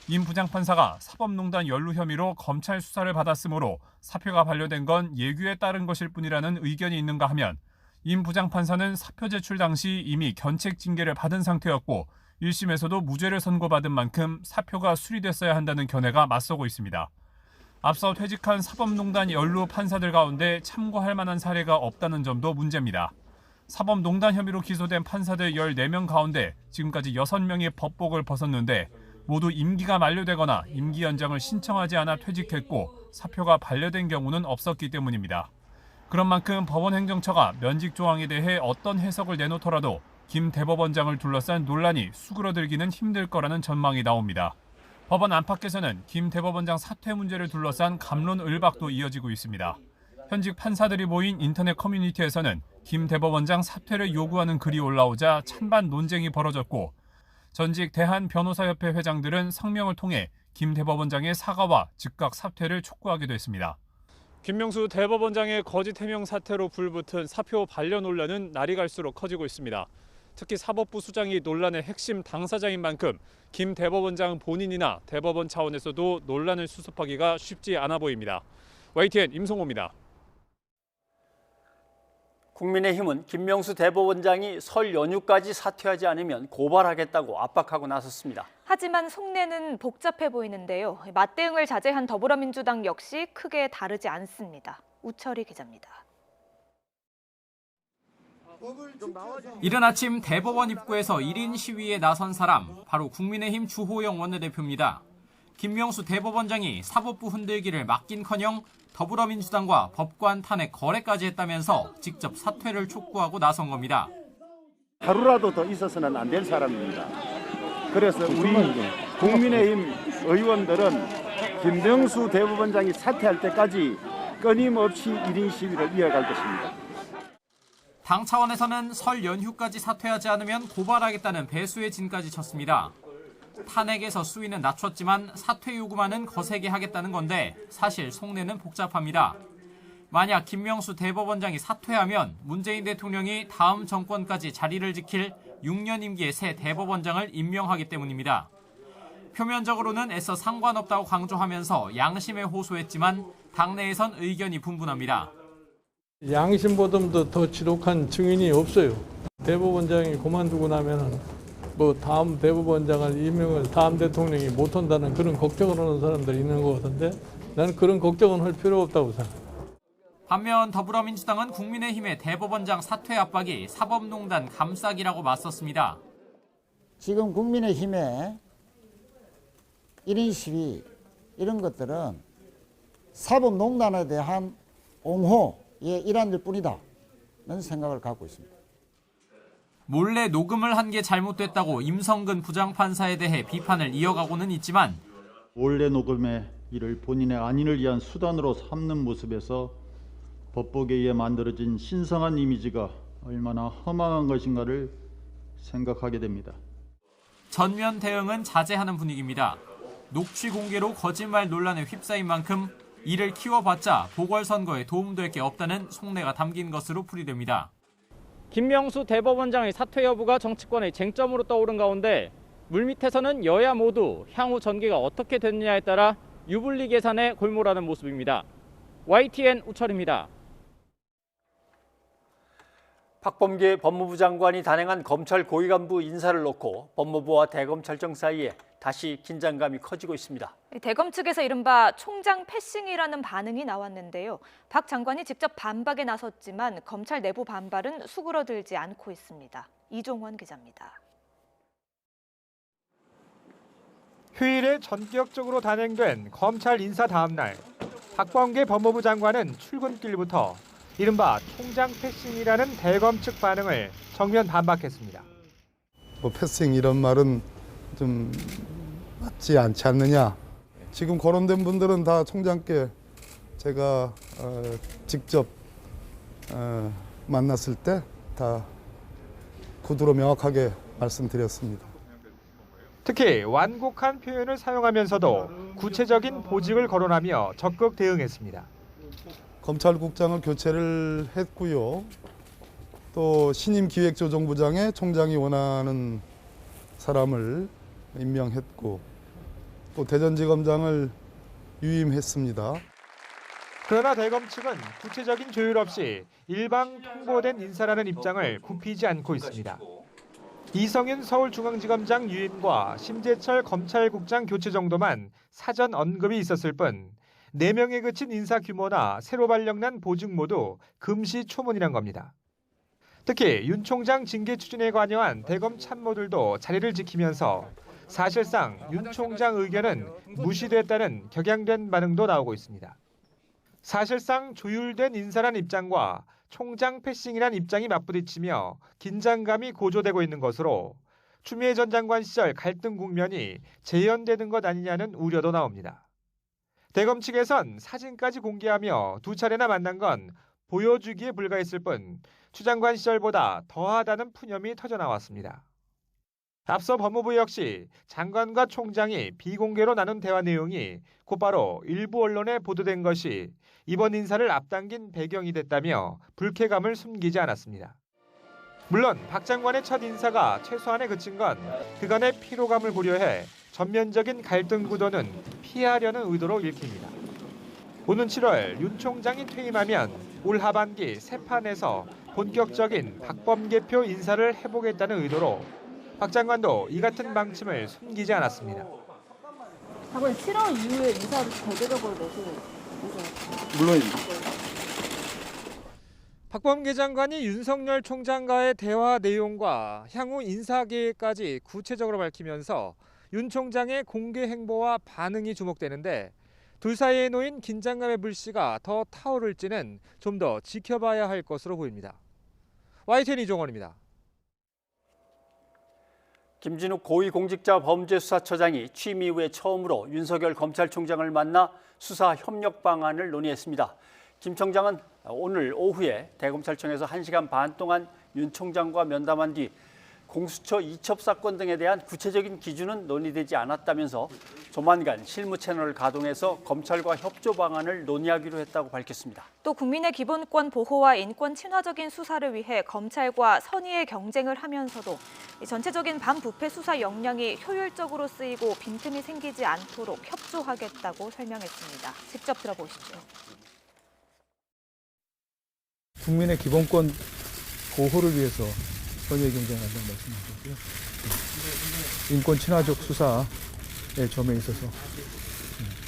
Speaker 21: 임 부장판사가 사법농단 연루 혐의로 검찰 수사를 받았으므로 사표가 반려된 건 예규에 따른 것일 뿐이라는 의견이 있는가 하면 임 부장판사는 사표 제출 당시 이미 견책 징계를 받은 상태였고 1심에서도 무죄를 선고받은 만큼 사표가 수리됐어야 한다는 견해가 맞서고 있습니다. 앞서 퇴직한 사법농단 연루 판사들 가운데 참고할 만한 사례가 없다는 점도 문제입니다. 사법농단 혐의로 기소된 판사들 14명 가운데 지금까지 6명이 법복을 벗었는데 모두 임기가 만료되거나 임기 연장을 신청하지 않아 퇴직했고 사표가 반려된 경우는 없었기 때문입니다. 그런 만큼 법원행정처가 면직 조항에 대해 어떤 해석을 내놓더라도 김 대법원장을 둘러싼 논란이 수그러들기는 힘들 거라는 전망이 나옵니다. 법원 안팎에서는 김 대법원장 사퇴 문제를 둘러싼 갑론을박도 이어지고 있습니다. 현직 판사들이 모인 인터넷 커뮤니티에서는 김 대법원장 사퇴를 요구하는 글이 올라오자 찬반 논쟁이 벌어졌고 전직 대한변호사협회 회장들은 성명을 통해 김 대법원장의 사과와 즉각 사퇴를 촉구하기도 했습니다. 김명수 대법원장의 거짓 해명 사태로 불붙은 사표 반려 논란은 날이 갈수록 커지고 있습니다. 특히 사법부 수장이 논란의 핵심 당사자인 만큼 김 대법원장 본인이나 대법원 차원에서도 논란을 수습하기가 쉽지 않아 보입니다. YTN 임성호입니다.
Speaker 1: 국민의힘은 김명수 대법원장이 설 연휴까지 사퇴하지 않으면 고발하겠다고 압박하고 나섰습니다.
Speaker 2: 하지만 속내는 복잡해 보이는데요. 맞대응을 자제한 더불어민주당 역시 크게 다르지 않습니다. 우철희 기자입니다.
Speaker 22: 이른 아침 대법원 입구에서 1인 시위에 나선 사람, 바로 국민의힘 주호영 원내대표입니다. 김명수 대법원장이 사법부 흔들기를 막긴커녕 더불어민주당과 법관 탄핵 거래까지 했다면서 직접 사퇴를 촉구하고 나선 겁니다.
Speaker 3: 하루라도 더 있어서는 안 될 사람입니다. 그래서 우리 국민의힘 의원들은 김명수 대법원장이 사퇴할 때까지 끊임없이 1인 시위를 이어갈 것입니다.
Speaker 22: 당 차원에서는 설 연휴까지 사퇴하지 않으면 고발하겠다는 배수의 진까지 쳤습니다. 탄핵에서 수위는 낮췄지만 사퇴 요구만은 거세게 하겠다는 건데 사실 속내는 복잡합니다. 만약 김명수 대법원장이 사퇴하면 문재인 대통령이 다음 정권까지 자리를 지킬 6년 임기의 새 대법원장을 임명하기 때문입니다. 표면적으로는 애써 상관없다고 강조하면서 양심에 호소했지만 당내에선 의견이 분분합니다.
Speaker 5: 양심보다도 더 지독한 증인이 없어요. 대법원장이 그만두고 나면은 뭐 다음 대법원장을 임명을 다음 대통령이 못한다는 그런 걱정을 하는 사람들이 있는 것 같은데 나는 그런 걱정은 할 필요 없다고 생각해요.
Speaker 22: 반면 더불어민주당은 국민의힘의 대법원장 사퇴 압박이 사법농단 감싸기라고 맞섰습니다.
Speaker 23: 지금 국민의힘의 1인 시위 이런 것들은 사법농단에 대한 옹호의 일환일 뿐이다는 생각을 갖고 있습니다.
Speaker 22: 몰래 녹음을 한 게 잘못됐다고 임성근 부장판사에 대해 비판을 이어가고는 있지만
Speaker 24: 몰래 녹음의 이를 본인의 안위를 위한 수단으로 삼는 모습에서 법복에 의해 만들어진 신성한 이미지가 얼마나 허망한 것인가를 생각하게 됩니다.
Speaker 22: 전면 대응은 자제하는 분위기입니다. 녹취 공개로 거짓말 논란에 휩싸인 만큼 이를 키워봤자 보궐선거에 도움될 게 없다는 속내가 담긴 것으로 풀이됩니다.
Speaker 19: 김명수 대법원장의 사퇴 여부가 정치권의 쟁점으로 떠오른 가운데 물밑에서는 여야 모두 향후 전개가 어떻게 됐느냐에 따라 유불리 계산에 골몰하는 모습입니다. YTN 우철입니다.
Speaker 1: 박범계 법무부 장관이 단행한 검찰 고위 간부 인사를 놓고 법무부와 대검찰청 사이에 다시 긴장감이 커지고 있습니다.
Speaker 2: 대검 측에서 이른바 총장 패싱이라는 반응이 나왔는데요. 박 장관이 직접 반박에 나섰지만 검찰 내부 반발은 수그러들지 않고 있습니다. 이종원 기자입니다.
Speaker 25: 휴일에 전격적으로 단행된 검찰 인사 다음 날, 박범계 법무부 장관은 출근길부터 이른바 총장 패싱이라는 대검 측 반응을 정면 반박했습니다.
Speaker 26: 패싱 이런 말은 좀 맞지 않지 않느냐. 지금 거론된 분들은 다 총장께 제가 직접 만났을 때 다 구두로 명확하게 말씀드렸습니다.
Speaker 25: 특히 완곡한 표현을 사용하면서도 구체적인 보직을 거론하며 적극 대응했습니다.
Speaker 26: 검찰국장을 교체를 했고요. 또 신임 기획조정부장에 총장이 원하는 사람을 임명했고 또 대전지검장을 유임했습니다.
Speaker 25: 그러나 대검 측은 구체적인 조율 없이 일방 통보된 인사라는 입장을 굽히지 않고 있습니다. 이성윤 서울중앙지검장 유임과 심재철 검찰국장 교체 정도만 사전 언급이 있었을 뿐 4명에 그친 인사 규모나 새로 발령난 보직 모두 금시초문이란 겁니다. 특히 윤 총장 징계 추진에 관여한 대검 참모들도 자리를 지키면서 사실상 윤 총장 의견은 무시됐다는 격양된 반응도 나오고 있습니다. 사실상 조율된 인사란 입장과 총장 패싱이란 입장이 맞부딪히며 긴장감이 고조되고 있는 것으로 추미애 전 장관 시절 갈등 국면이 재현되는 것 아니냐는 우려도 나옵니다. 대검 측에선 사진까지 공개하며 2차례나 만난 건 보여주기에 불과했을 뿐 추 장관 시절보다 더하다는 푸념이 터져나왔습니다. 앞서 법무부 역시 장관과 총장이 비공개로 나눈 대화 내용이 곧바로 일부 언론에 보도된 것이 이번 인사를 앞당긴 배경이 됐다며 불쾌감을 숨기지 않았습니다. 물론 박 장관의 첫 인사가 최소한에 그친 건 그간의 피로감을 고려해 전면적인 갈등 구도는 피하려는 의도로 읽힙니다. 오는 7월 윤 총장이 퇴임하면 올 하반기 새 판에서 본격적인 박범계표 인사를 해보겠다는 의도로 박 장관도 이 같은 방침을 숨기지 않았습니다.
Speaker 27: 장관님 7월 이후에 인사를 대대적으로 내세요.
Speaker 26: 물론입니다.
Speaker 25: 박범계 장관이 윤석열 총장과의 대화 내용과 향후 인사 계획까지 구체적으로 밝히면서 윤 총장의 공개 행보와 반응이 주목되는데 둘 사이에 놓인 긴장감의 불씨가 더 타오를지는 좀 더 지켜봐야 할 것으로 보입니다. YTN 이종원입니다.
Speaker 1: 김진욱 고위공직자범죄수사처장이 취임 이후에 처음으로 윤석열 검찰총장을 만나 수사 협력 방안을 논의했습니다. 김 청장은 오늘 오후에 대검찰청에서 1시간 반 동안 윤 총장과 면담한 뒤 공수처 이첩 사건 등에 대한 구체적인 기준은 논의되지 않았다면서 조만간 실무 채널을 가동해서 검찰과 협조 방안을 논의하기로 했다고 밝혔습니다.
Speaker 2: 또 국민의 기본권 보호와 인권 친화적인 수사를 위해 검찰과 선의의 경쟁을 하면서도 전체적인 반부패 수사 역량이 효율적으로 쓰이고 빈틈이 생기지 않도록 협조하겠다고 설명했습니다. 직접 들어보시죠.
Speaker 4: 국민의 기본권 보호를 위해서 선의의 경쟁한다는 말씀이셨고요. 인권 친화적 수사의 점에 있어서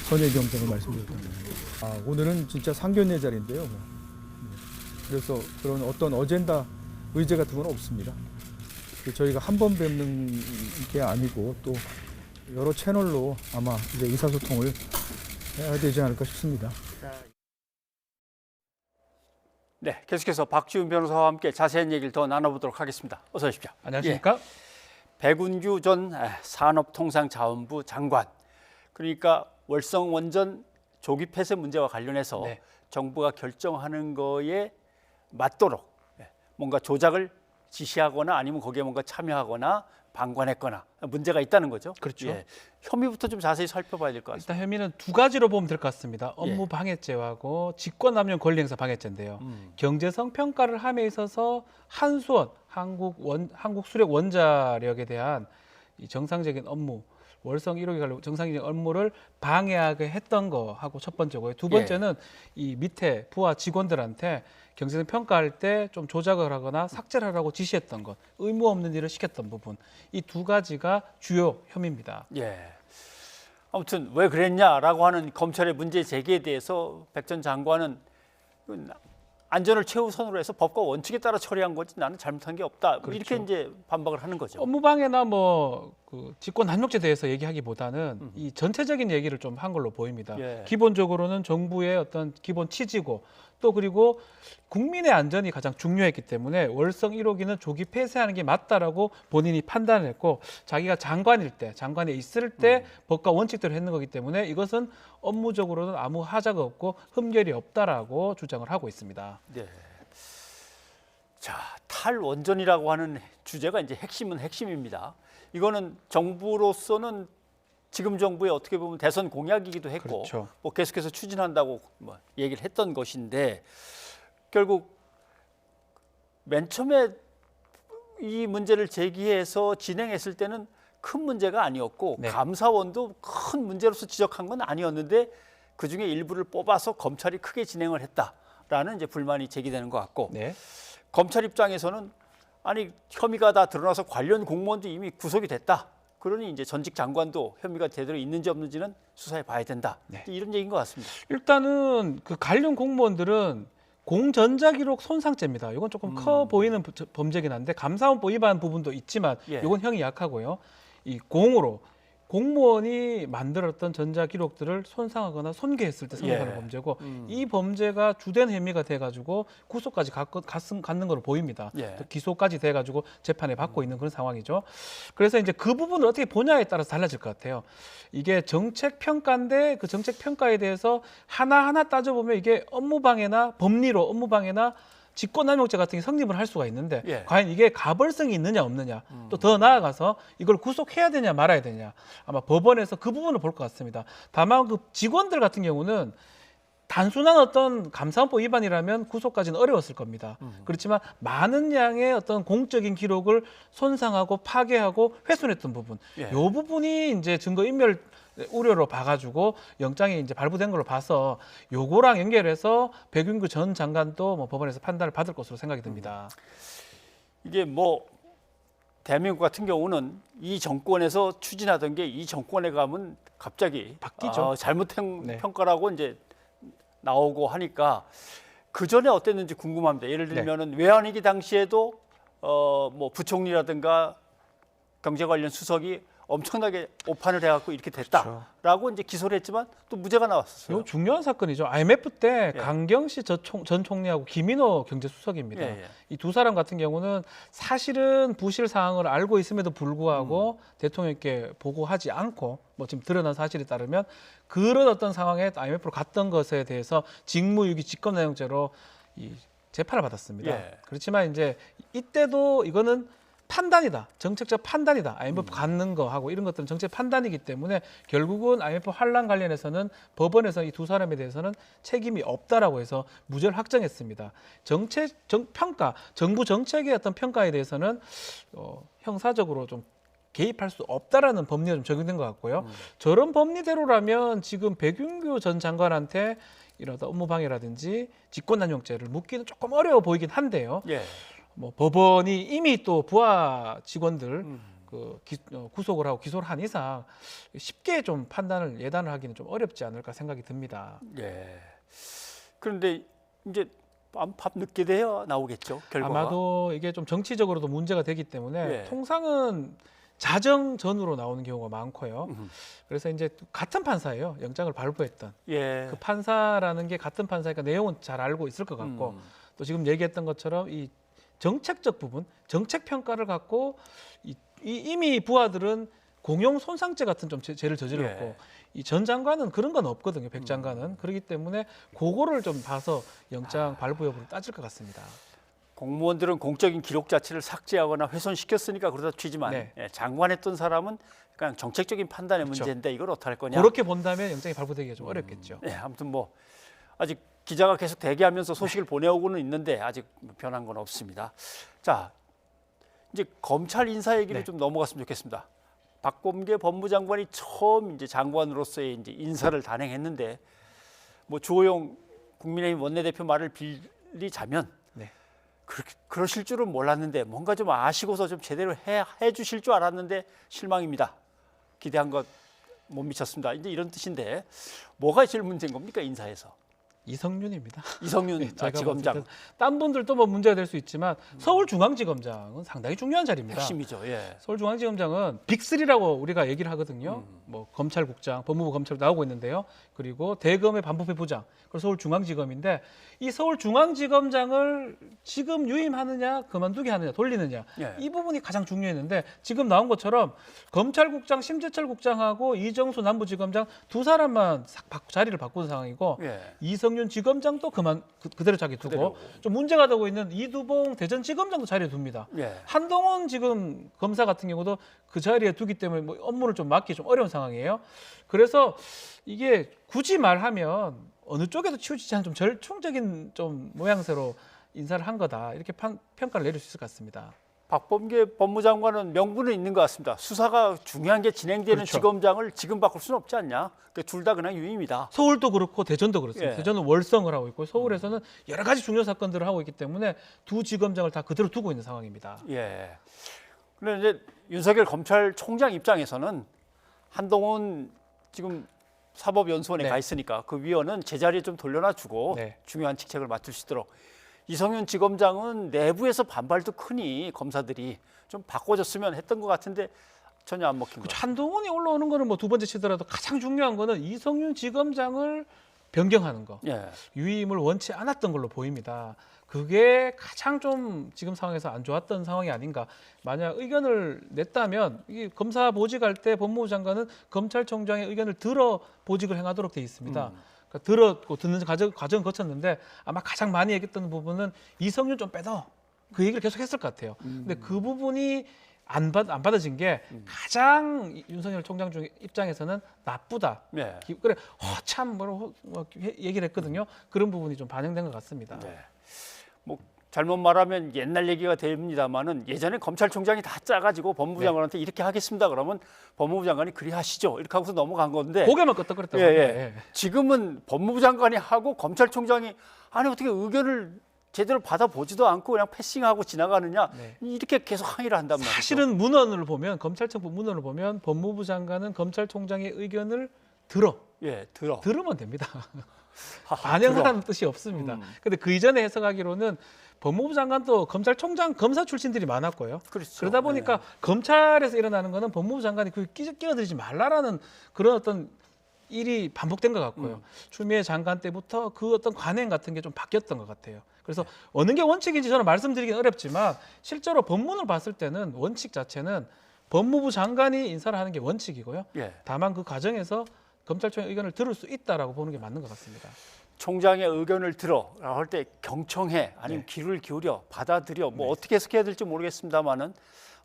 Speaker 4: 선의의 경쟁을 말씀드렸습니다. 오늘은 진짜 상견례 자리인데요. 그래서 그런 어떤 어젠다 의제 같은 건 없습니다. 저희가 한 번 뵙는 게 아니고 또 여러 채널로 아마 이제 의사소통을 해야 되지 않을까 싶습니다.
Speaker 1: 네, 계속해서 박지훈 변호사와 함께 자세한 얘기를 더 나눠보도록 하겠습니다. 어서 오십시오.
Speaker 6: 안녕하십니까?
Speaker 1: 백운규 전 산업통상자원부 장관, 그러니까 월성 원전 조기 폐쇄 문제와 관련해서 정부가 결정하는 거에 맞도록 뭔가 조작을 지시하거나 아니면 거기에 뭔가 참여하거나 방관했거나 문제가 있다는 거죠.
Speaker 6: 그렇죠.
Speaker 1: 혐의부터 좀 자세히 살펴봐야 될 것 같습니다.
Speaker 6: 일단 혐의는 두 가지로 보면 될 것 같습니다. 업무 방해죄하고 직권남용 권리행사 방해죄인데요. 경제성 평가를 함에 있어서 한수원 한국수력 원자력에 대한 이 정상적인 업무, 월성 1호기 관련 정상적인 업무를 방해하게 했던 거하고 첫 번째고요. 두 번째는 이 밑에 부하 직원들한테 경제성 평가할 때 좀 조작을 하거나 삭제를 하라고 지시했던 것, 의무 없는 일을 시켰던 부분, 이 두 가지가 주요 혐의입니다.
Speaker 1: 아무튼 왜 그랬냐라고 하는 검찰의 문제 제기에 대해서 백 전 장관은 안전을 최우선으로 해서 법과 원칙에 따라 처리한 거지 나는 잘못한 게 없다.
Speaker 6: 그렇죠.
Speaker 1: 이렇게 이제 반박을 하는 거죠.
Speaker 6: 업무방해나 그 직권남용죄에 대해서 얘기하기보다는 이 전체적인 얘기를 좀 한 걸로 보입니다. 기본적으로는 정부의 어떤 기본 취지고 또 그리고 국민의 안전이 가장 중요했기 때문에 월성 1호기는 조기 폐쇄하는 게 맞다라고 본인이 판단을 했고 자기가 장관일 때, 장관에 있을 때 법과 원칙대로 했는 거기 때문에 이것은 업무적으로는 아무 하자가 없고 흠결이 없다라고 주장을 하고 있습니다.
Speaker 1: 자, 탈원전이라고 하는 주제가 이제 핵심은 핵심입니다. 이거는 정부로서는 지금 정부의 어떻게 보면 대선 공약이기도 했고 뭐 계속해서 추진한다고 뭐 얘기를 했던 것인데 결국 맨 처음에 이 문제를 제기해서 진행했을 때는 큰 문제가 아니었고 감사원도 큰 문제로서 지적한 건 아니었는데 그중에 일부를 뽑아서 검찰이 크게 진행을 했다라는 이제 불만이 제기되는 것 같고 검찰 입장에서는 아니 혐의가 다 드러나서 관련 공무원도 이미 구속이 됐다. 그러니 이제 전직 장관도 혐의가 제대로 있는지 없는지는 수사해 봐야 된다. 이런 얘기인 것 같습니다.
Speaker 6: 일단은 그 관련 공무원들은 공전자기록 손상죄입니다. 이건 조금 커 보이는 범죄긴 한데 감사원법 위반 부분도 있지만 이건 형이 약하고요. 이 공으로 공무원이 만들었던 전자기록들을 손상하거나 손괴했을 때 성립하는 범죄고 이 범죄가 주된 혐의가 돼가지고 구속까지 갖는 걸로 보입니다. 또 기소까지 돼가지고 재판에 받고 있는 그런 상황이죠. 그래서 이제 그 부분을 어떻게 보냐에 따라서 달라질 것 같아요. 이게 정책 평가인데 그 정책 평가에 대해서 하나하나 따져보면 이게 업무방해나 법리로 업무방해나 직권남용죄 같은 게 성립을 할 수가 있는데 과연 이게 가벌성이 있느냐 없느냐 또 더 나아가서 이걸 구속해야 되냐 말아야 되냐 아마 법원에서 그 부분을 볼 것 같습니다. 다만 그 직원들 같은 경우는 단순한 어떤 감사원법 위반이라면 구속까지는 어려웠을 겁니다. 그렇지만 많은 양의 어떤 공적인 기록을 손상하고 파괴하고 훼손했던 부분, 이 부분이 이제 증거인멸 우려로 봐가지고 영장이 이제 발부된 걸로 봐서 요거랑 연결해서 백윤규 전 장관도 뭐 법원에서 판단을 받을 것으로 생각이 듭니다.
Speaker 1: 이게 뭐 대한민국 같은 경우는 이 정권에서 추진하던 게 이 정권에 가면 갑자기
Speaker 6: 바뀌죠.
Speaker 1: 잘못된 평가라고 이제 나오고 하니까 그 전에 어땠는지 궁금합니다. 예를 들면은 외환위기 당시에도 뭐 부총리라든가 경제 관련 수석이 엄청나게 오판을 해갖고 이렇게 됐다라고 이제 기소를 했지만 또 무죄가 나왔었어요.
Speaker 6: 이거 중요한 사건이죠. IMF 때
Speaker 1: 예.
Speaker 6: 강경시 전 총리하고 김인호 경제수석입니다.
Speaker 1: 예.
Speaker 6: 이 두 사람 같은 경우는 사실은 부실 사항을 알고 있음에도 불구하고 대통령께 보고하지 않고 뭐 지금 드러난 사실에 따르면 그런 어떤 상황에 IMF로 갔던 것에 대해서 직무유기 직권남용죄로 이 재판을 받았습니다.
Speaker 1: 예.
Speaker 6: 그렇지만 이제 이때도 이거는 판단이다. 정책적 판단이다. IMF 갖는 거 하고 이런 것들은 정책 판단이기 때문에 결국은 IMF 환란 관련해서는 법원에서 이 두 사람에 대해서는 책임이 없다라고 해서 무죄를 확정했습니다. 평가, 정부 정책의 어떤 평가에 대해서는 형사적으로 좀 개입할 수 없다라는 법리가 좀 적용된 것 같고요. 저런 법리대로라면 지금 백윤규 전 장관한테 이런 업무방해라든지 직권남용죄를 묻기는 조금 어려워 보이긴 한데요.
Speaker 1: 예.
Speaker 6: 뭐 법원이 이미 또 부하 직원들 구속을 하고 기소를 한 이상 쉽게 좀 판단을 예단을 하기는 좀 어렵지 않을까 생각이 듭니다.
Speaker 1: 예. 그런데 이제 밤 늦게 돼야 나오겠죠, 결과가.
Speaker 6: 아마도 이게 좀 정치적으로도 문제가 되기 때문에
Speaker 1: 예.
Speaker 6: 통상은 자정 전으로 나오는 경우가 많고요. 그래서 이제 같은 판사예요. 영장을 발부했던.
Speaker 1: 예.
Speaker 6: 그 판사라는 게 같은 판사니까 내용은 잘 알고 있을 것 같고 또 지금 얘기했던 것처럼 이 정책적 부분, 정책 평가를 갖고 이미 부하들은 공용 손상죄 같은 좀 죄를 저질렀고
Speaker 1: 예.
Speaker 6: 이 전 장관은 그런 건 없거든요. 백 장관은. 그렇기 때문에 그거를 좀 봐서 영장 발부 여부를 따질 것 같습니다.
Speaker 1: 공무원들은 공적인 기록 자체를 삭제하거나 훼손시켰으니까 그러다 치지만
Speaker 6: 네.
Speaker 1: 예, 장관했던 사람은 그냥 정책적인 판단의
Speaker 6: 그렇죠.
Speaker 1: 문제인데 이걸 어떻게 할 거냐.
Speaker 6: 그렇게 본다면 영장이 발부되기가 좀 어렵겠죠.
Speaker 1: 예, 아무튼 뭐 아직 기자가 계속 대기하면서 소식을 보내오고는 있는데 아직 변한 건 없습니다. 자, 이제 검찰 인사 얘기를 좀 넘어갔으면 좋겠습니다. 박범계 법무장관이 처음 이제 장관으로서의 이제 인사를 단행했는데 뭐 주호영 국민의힘 원내대표 말을 빌리자면 그러실 줄은 몰랐는데 뭔가 좀 아시고서 좀 제대로 해 주실 줄 알았는데 실망입니다. 기대한 것 못 미쳤습니다. 이제 이런 뜻인데 뭐가 제일 문제인 겁니까 인사에서?
Speaker 6: 이성윤입니다.
Speaker 1: 이성윤 지검장.
Speaker 6: 딴 분들도 뭐 문제가 될 수 있지만 서울중앙지검장은 상당히 중요한 자리입니다.
Speaker 1: 핵심이죠. 예.
Speaker 6: 서울중앙지검장은 빅3라고 우리가 얘기를 하거든요. 뭐 검찰국장, 법무부 검찰 나오고 있는데요. 그리고 대검의 반부패 부장, 그리고 서울중앙지검인데 이 서울중앙지검장을 지금 유임하느냐, 그만두게 하느냐, 돌리느냐
Speaker 1: 예.
Speaker 6: 이 부분이 가장 중요했는데 지금 나온 것처럼 검찰국장 심재철 국장하고 이정수 남부지검장 두 사람만 자리를 바꾼 상황이고
Speaker 1: 예.
Speaker 6: 이성윤 지검장도 그대로 자기 두고 좀 문제가 되고 있는 이두봉 대전지검장도 자리에 둡니다.
Speaker 1: 예.
Speaker 6: 한동훈 지금 검사 같은 경우도 그 자리에 두기 때문에 뭐 업무를 좀 맡기 좀 어려운 상황이에요. 그래서 이게 굳이 말하면 어느 쪽에도 치우치지 않은 좀 절충적인 좀 모양새로 인사를 한 거다 이렇게 평가를 내릴 수 있을 것 같습니다.
Speaker 1: 박범계 법무장관은 명분은 있는 것 같습니다. 수사가 중요한 게 진행되는
Speaker 6: 그렇죠.
Speaker 1: 지검장을 지금 바꿀 수는 없지 않냐. 둘 다 그냥 유임이다.
Speaker 6: 서울도 그렇고 대전도 그렇습니다.
Speaker 1: 예.
Speaker 6: 대전은 월성을 하고 있고 서울에서는 여러 가지 중요 사건들을 하고 있기 때문에 두 지검장을 다 그대로 두고 있는 상황입니다.
Speaker 1: 예. 그런데 이제 윤석열 검찰총장 입장에서는 한동훈 지금 사법연수원에 가 있으니까 그 위원은 제자리에 좀 돌려놔주고 중요한 직책을 맡을 수 있도록 이성윤 지검장은 내부에서 반발도 크니 검사들이 좀 바꿔줬으면 했던 것 같은데 전혀 안 먹힌 거죠.
Speaker 6: 한동훈이 올라오는 거는 뭐 두 번째 치더라도 가장 중요한 거는 이성윤 지검장을 변경하는 거.
Speaker 1: 예.
Speaker 6: 유임을 원치 않았던 걸로 보입니다. 그게 가장 좀 지금 상황에서 안 좋았던 상황이 아닌가. 만약 의견을 냈다면 이 검사 보직할 때 법무부 장관은 검찰총장의 의견을 들어 보직을 행하도록 돼 있습니다. 그러니까 들었고 듣는 과정을 거쳤는데 아마 가장 많이 얘기했던 부분은 이성윤 좀 빼둬. 그 얘기를 계속 했을 것 같아요. 근데 그 부분이 안 받아진 게 가장 윤석열 총장 중 입장에서는 나쁘다.
Speaker 1: 네.
Speaker 6: 그래 참 얘기를 했거든요. 그런 부분이 좀 반영된 것 같습니다.
Speaker 1: 네. 뭐 잘못 말하면 옛날 얘기가 됩니다만은 예전에 검찰총장이 다 짜가지고 법무부 장관한테 이렇게 하겠습니다. 그러면 법무부 장관이 그리 하시죠. 이렇게 하고서 넘어간 건데.
Speaker 6: 고개만 끄덕거렸다고.
Speaker 1: 예. 지금은 법무부 장관이 하고 검찰총장이 아니 어떻게 의견을 제대로 받아보지도 않고 그냥 패싱하고 지나가느냐 이렇게 계속 항의를 한단 말이죠.
Speaker 6: 사실은 문헌을 보면 검찰청법 문헌을 보면 법무부 장관은 검찰총장의 의견을 들으면 됩니다. 반영하라는 뜻이 없습니다. 근데 그 이전에 해석하기로는 법무부 장관도 검찰총장 검사 출신들이 많았고요.
Speaker 1: 그렇죠.
Speaker 6: 그러다 보니까 검찰에서 일어나는 거는 법무부 장관이 그 끼어들지 말라라는 그런 어떤 일이 반복된 것 같고요. 추미애 장관 때부터 그 어떤 관행 같은 게 좀 바뀌었던 것 같아요. 그래서 어느 게 원칙인지 저는 말씀드리긴 어렵지만 실제로 법문을 봤을 때는 원칙 자체는 법무부 장관이 인사를 하는 게 원칙이고요. 다만 그 과정에서 검찰총장 의견을 들을 수 있다라고 보는 게 맞는 것 같습니다.
Speaker 1: 총장의 의견을 들어 할 때 경청해 아니면 귀를 기울여 받아들여 뭐 어떻게 해석해야 될지 모르겠습니다만은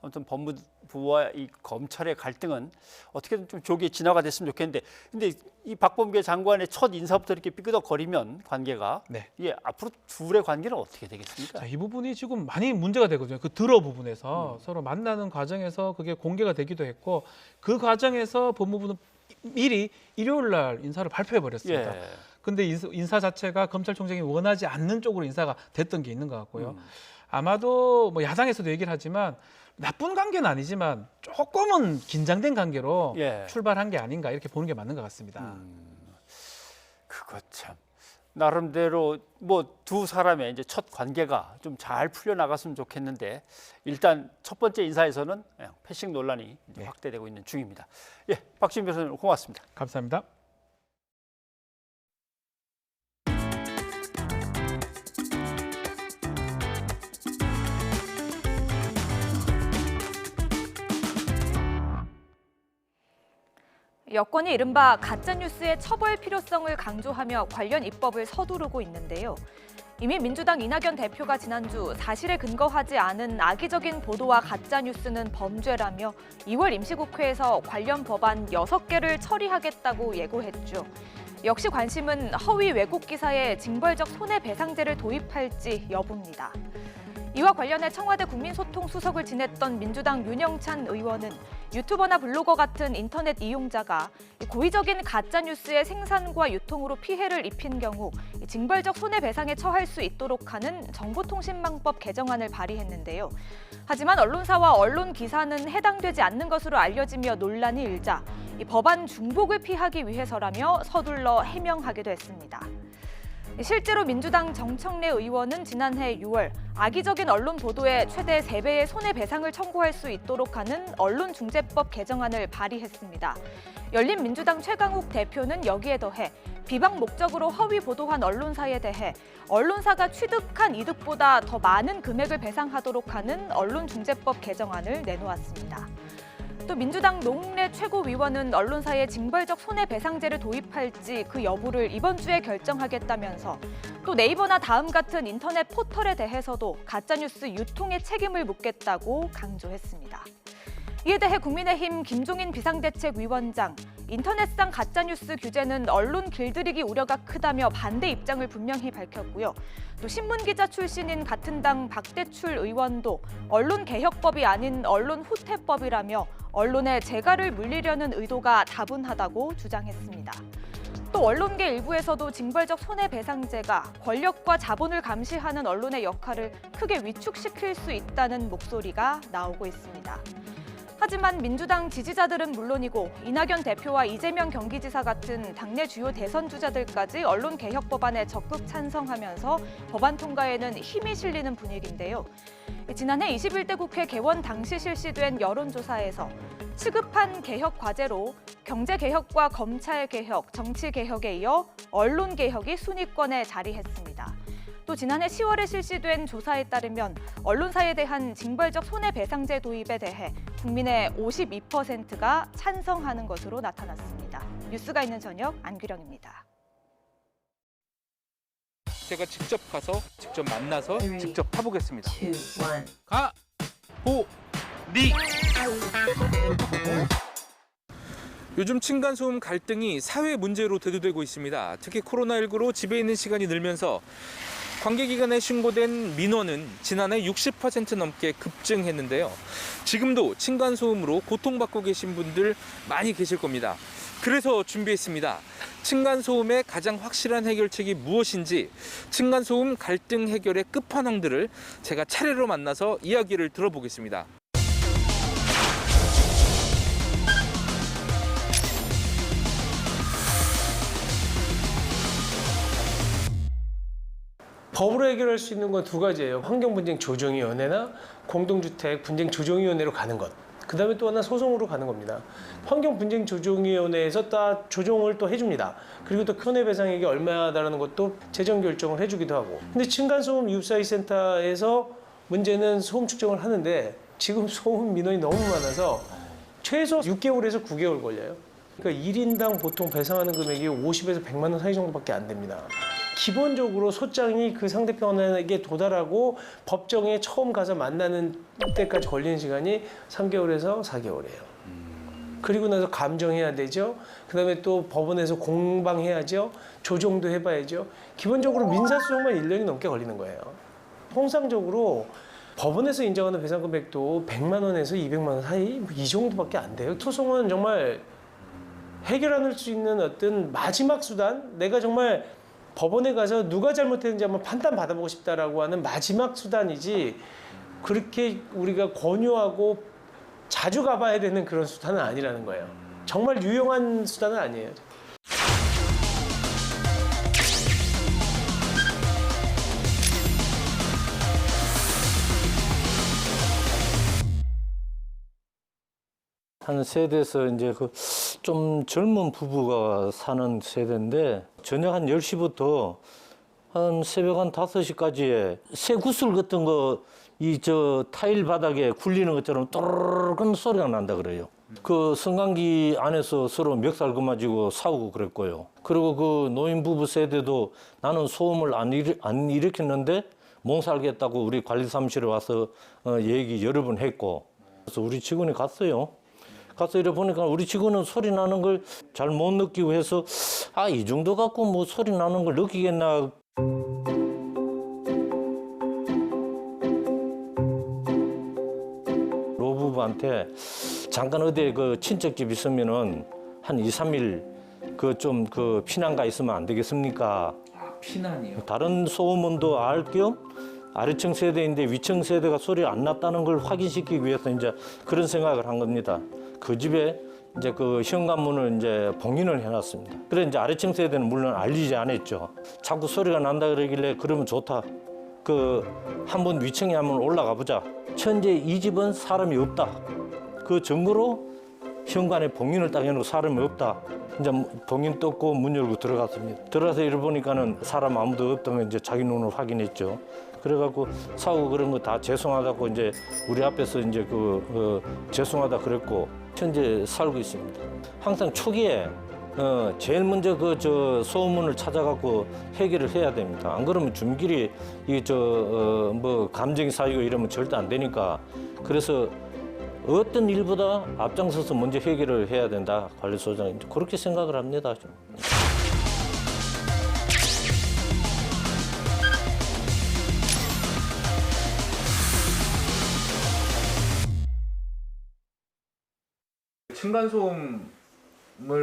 Speaker 1: 아무튼 법무부와 이 검찰의 갈등은 어떻게든 좀 조기에 진화가 됐으면 좋겠는데 근데 이 박범계 장관의 첫 인사부터 이렇게 삐끗거리면 관계가 이게 앞으로 둘의 관계는 어떻게 되겠습니까?
Speaker 6: 자, 이 부분이 지금 많이 문제가 되거든요. 그 들어 부분에서 서로 만나는 과정에서 그게 공개가 되기도 했고 그 과정에서 법무부는 미리 일요일 날 인사를 발표해 버렸습니다. 근데 인사 자체가 검찰총장이 원하지 않는 쪽으로 인사가 됐던 게 있는 것 같고요. 아마도 뭐 야당에서도 얘기를 하지만 나쁜 관계는 아니지만 조금은 긴장된 관계로 출발한 게 아닌가 이렇게 보는 게 맞는 것 같습니다.
Speaker 1: 그거 참 나름대로 뭐 두 사람의 이제 첫 관계가 좀 잘 풀려 나갔으면 좋겠는데 일단 첫 번째 인사에서는 패싱 논란이 이제 확대되고 있는 중입니다. 박지훈 변호사님 고맙습니다.
Speaker 6: 감사합니다.
Speaker 2: 여권이 이른바 가짜뉴스의 처벌 필요성을 강조하며 관련 입법을 서두르고 있는데요. 이미 민주당 이낙연 대표가 지난주 사실에 근거하지 않은 악의적인 보도와 가짜뉴스는 범죄라며 2월 임시국회에서 관련 법안 6개를 처리하겠다고 예고했죠. 역시 관심은 허위 왜곡 기사에 징벌적 손해배상제를 도입할지 여부입니다. 이와 관련해 청와대 국민소통수석을 지냈던 민주당 윤영찬 의원은 유튜버나 블로거 같은 인터넷 이용자가 고의적인 가짜뉴스의 생산과 유통으로 피해를 입힌 경우 징벌적 손해배상에 처할 수 있도록 하는 정보통신망법 개정안을 발의했는데요. 하지만 언론사와 언론 기사는 해당되지 않는 것으로 알려지며 논란이 일자 이 법안 중복을 피하기 위해서라며 서둘러 해명하기도 했습니다. 실제로 민주당 정청래 의원은 지난해 6월 악의적인 언론 보도에 최대 3배의 손해배상을 청구할 수 있도록 하는 언론중재법 개정안을 발의했습니다. 열린민주당 최강욱 대표는 여기에 더해 비방 목적으로 허위 보도한 언론사에 대해 언론사가 취득한 이득보다 더 많은 금액을 배상하도록 하는 언론중재법 개정안을 내놓았습니다. 또 민주당 노웅래 최고위원은 언론사에 징벌적 손해배상제를 도입할지 그 여부를 이번 주에 결정하겠다면서 또 네이버나 다음 같은 인터넷 포털에 대해서도 가짜뉴스 유통의 책임을 묻겠다고 강조했습니다. 이에 대해 국민의힘 김종인 비상대책위원장, 인터넷상 가짜뉴스 규제는 언론 길들이기 우려가 크다며 반대 입장을 분명히 밝혔고요. 또 신문기자 출신인 같은 당 박대출 의원도 언론개혁법이 아닌 언론후퇴법이라며 언론에 재갈을 물리려는 의도가 다분하다고 주장했습니다. 또 언론계 일부에서도 징벌적 손해배상제가 권력과 자본을 감시하는 언론의 역할을 크게 위축시킬 수 있다는 목소리가 나오고 있습니다. 하지만 민주당 지지자들은 물론이고 이낙연 대표와 이재명 경기지사 같은 당내 주요 대선 주자들까지 언론개혁 법안에 적극 찬성하면서 법안 통과에는 힘이 실리는 분위기인데요. 지난해 21대 국회 개원 당시 실시된 여론조사에서 시급한 개혁 과제로 경제개혁과 검찰개혁, 정치개혁에 이어 언론개혁이 순위권에 자리했습니다. 또 지난해 10월에 실시된 조사에 따르면 언론사에 대한 징벌적 손해배상제 도입에 대해 국민의 52%가 찬성하는 것으로 나타났습니다. 뉴스가 있는 저녁 안규령입니다.
Speaker 7: 제가 직접 가서 직접 만나서 직접 타보겠습니다. 가! 보! 리! 요즘 층간소음 갈등이 사회 문제로 대두되고 있습니다. 특히 코로나19로 집에 있는 시간이 늘면서 관계기관에 신고된 민원은 지난해 60% 넘게 급증했는데요. 지금도 층간소음으로 고통받고 계신 분들 많이 계실 겁니다. 그래서 준비했습니다. 층간소음의 가장 확실한 해결책이 무엇인지, 층간소음 갈등 해결의 끝판왕들을 제가 차례로 만나서 이야기를 들어보겠습니다.
Speaker 8: 법으로 해결할 수 있는 건 두 가지예요. 환경분쟁조정위원회나 공동주택분쟁조정위원회로 가는 것. 그 다음에 또 하나 소송으로 가는 겁니다. 환경분쟁조정위원회에서 다 조정을 또 해줍니다. 그리고 또 손해배상액이 얼마다라는 것도 재정 결정을 해주기도 하고. 근데 층간소음 이웃사회센터에서 문제는 소음 측정을 하는데 지금 소음 민원이 너무 많아서 최소 6개월에서 9개월 걸려요. 그러니까 1인당 보통 배상하는 금액이 50에서 100만 원 사이 정도밖에 안 됩니다. 기본적으로 소장이 그 상대편에게 도달하고 법정에 처음 가서 만나는 때까지 걸리는 시간이 3개월에서 4개월이에요. 그리고 나서 감정해야 되죠. 그 다음에 또 법원에서 공방해야죠. 조정도 해봐야죠. 기본적으로 민사소송만 1년이 넘게 걸리는 거예요. 통상적으로 법원에서 인정하는 배상 금액도 100만 원에서 200만 원 사이 이 정도밖에 안 돼요. 소송은 정말 해결할 수 있는 어떤 마지막 수단, 내가 정말 법원에 가서 누가 잘못했는지 한번 판단 받아보고 싶다라고 하는 마지막 수단이지, 그렇게 우리가 권유하고 자주 가봐야 되는 그런 수단은 아니라는 거예요. 정말 유용한 수단은 아니에요.
Speaker 9: 한 세대에서 이제 그 좀 젊은 부부가 사는 세대인데 저녁 한 10시부터 한 새벽 한 5시까지에 새 구슬 같은 거 이 저 타일 바닥에 굴리는 것처럼 또르르 소리가 난다 그래요. 그 성관기 안에서 서로 멱살 그마지고 싸우고 그랬고요. 그리고 그 노인 부부 세대도 나는 소음을 안 일으켰는데 몽살겠다고 우리 관리사무실에 와서 얘기 여러 번 했고, 그래서 우리 직원이 갔어요. 가서 이래 보니까 우리 직원은 소리 나는 걸 잘 못 느끼고 해서 이 정도 갖고 뭐 소리 나는 걸 느끼겠나. 노부부한테 잠깐 어디에 그 친척집 있으면은 한 2, 3일 그 좀 그 피난가 있으면 안 되겠습니까?
Speaker 10: 피난이요?
Speaker 9: 다른 소음원도 알 겸 아래층 세대인데 위층 세대가 소리 안 났다는 걸 확인시키기 위해서 이제 그런 생각을 한 겁니다. 그 집에 이제 그 현관문을 이제 봉인을 해놨습니다. 그래 이제 아래층 세대는 물론 알리지 않았죠. 자꾸 소리가 난다 그러길래 그러면 좋다. 그 한번 위층에 한번 올라가 보자. 현재 이 집은 사람이 없다. 그 증거로 현관에 봉인을 딱 해놓고 사람이 없다. 이제 봉인 떴고 문 열고 들어갔습니다. 들어가서 이래 보니까는 사람 아무도 없던 거 이제 자기 눈으로 확인했죠. 그래갖고 사고 그런 거 다 죄송하다고 이제 우리 앞에서 이제 죄송하다 그랬고 현재 살고 있습니다. 항상 초기에 제일 먼저 그 소음문을 찾아갖고 해결을 해야 됩니다. 안 그러면 줄길이 뭐 감정이 쌓이고 이러면 절대 안 되니까. 그래서 어떤 일보다 앞장서서 먼저 해결을 해야 된다. 관리소장이 그렇게 생각을 합니다. 좀.
Speaker 7: 층간소음을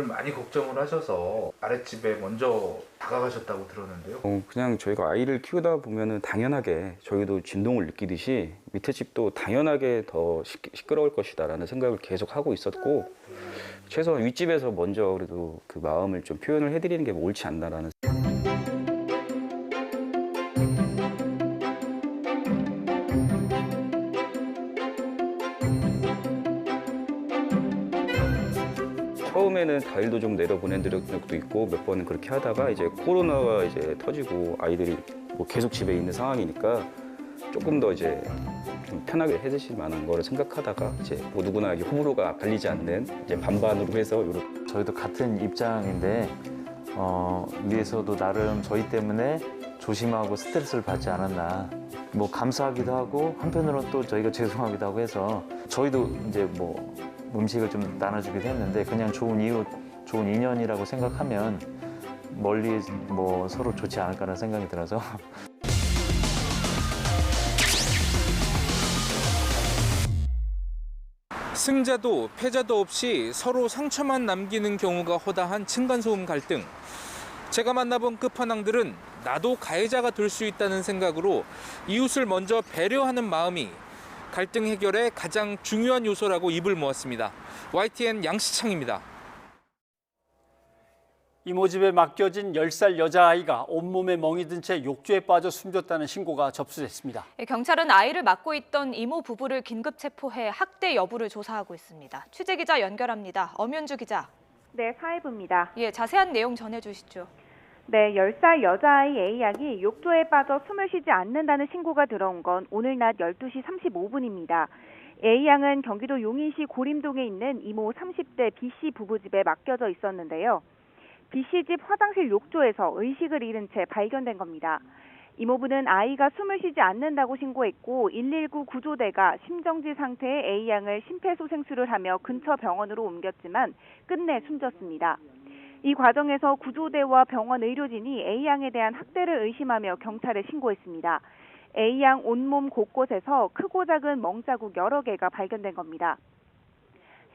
Speaker 7: 많이 걱정을 하셔서 아랫집에 먼저 다가가셨다고 들었는데요.
Speaker 11: 그냥 저희가 아이를 키우다 보면은 당연하게 저희도 진동을 느끼듯이 밑에 집도 당연하게 더 시끄러울 것이다라는 생각을 계속 하고 있었고, 최소한 윗집에서 먼저 그래도 그 마음을 좀 표현을 해드리는 게 옳지 않나라는. 처음에는 다일도 좀 내려보낸 적도 있고 몇 번은 그렇게 하다가 이제 코로나가 이제 터지고 아이들이 뭐 계속 집에 있는 상황이니까 조금 더 이제 좀 편하게 해주실 만한 거를 생각하다가 이제 뭐 누구나 호불호가 갈리지 않는 이제 반반으로 해서 이렇게.
Speaker 12: 저희도 같은 입장인데 위에서도 나름 저희 때문에 조심하고 스트레스를 받지 않았나, 뭐 감사하기도 하고 한편으로는 또 저희가 죄송하기도 하고 해서 저희도 이제 뭐 음식을 좀 나눠주기도 했는데 그냥 좋은 이웃, 좋은 인연이라고 생각하면 멀리 뭐 서로 좋지 않을까라는 생각이 들어서.
Speaker 7: 승자도 패자도 없이 서로 상처만 남기는 경우가 허다한 층간소음 갈등. 제가 만나본 끝판왕들은 나도 가해자가 될 수 있다는 생각으로 이웃을 먼저 배려하는 마음이 갈등 해결의 가장 중요한 요소라고 입을 모았습니다. YTN 양시창입니다.
Speaker 1: 이모집에 맡겨진 10살 여자아이가 온몸에 멍이 든 채 욕조에 빠져 숨졌다는 신고가 접수됐습니다.
Speaker 2: 경찰은 아이를 맡고 있던 이모 부부를 긴급 체포해 학대 여부를 조사하고 있습니다. 취재기자 연결합니다. 엄윤주 기자.
Speaker 10: 네, 사회부입니다.
Speaker 2: 예, 자세한 내용 전해주시죠.
Speaker 10: 네, 10살 여자아이 A양이 욕조에 빠져 숨을 쉬지 않는다는 신고가 들어온 건 오늘 낮 12시 35분입니다. A양은 경기도 용인시 고림동에 있는 이모 30대 B씨 부부집에 맡겨져 있었는데요. B씨 집 화장실 욕조에서 의식을 잃은 채 발견된 겁니다. 이모부는 아이가 숨을 쉬지 않는다고 신고했고 119 구조대가 심정지 상태의 A양을 심폐소생술을 하며 근처 병원으로 옮겼지만 끝내 숨졌습니다. 이 과정에서 구조대와 병원 의료진이 A양에 대한 학대를 의심하며 경찰에 신고했습니다. A양 온몸 곳곳에서 크고 작은 멍자국 여러 개가 발견된 겁니다.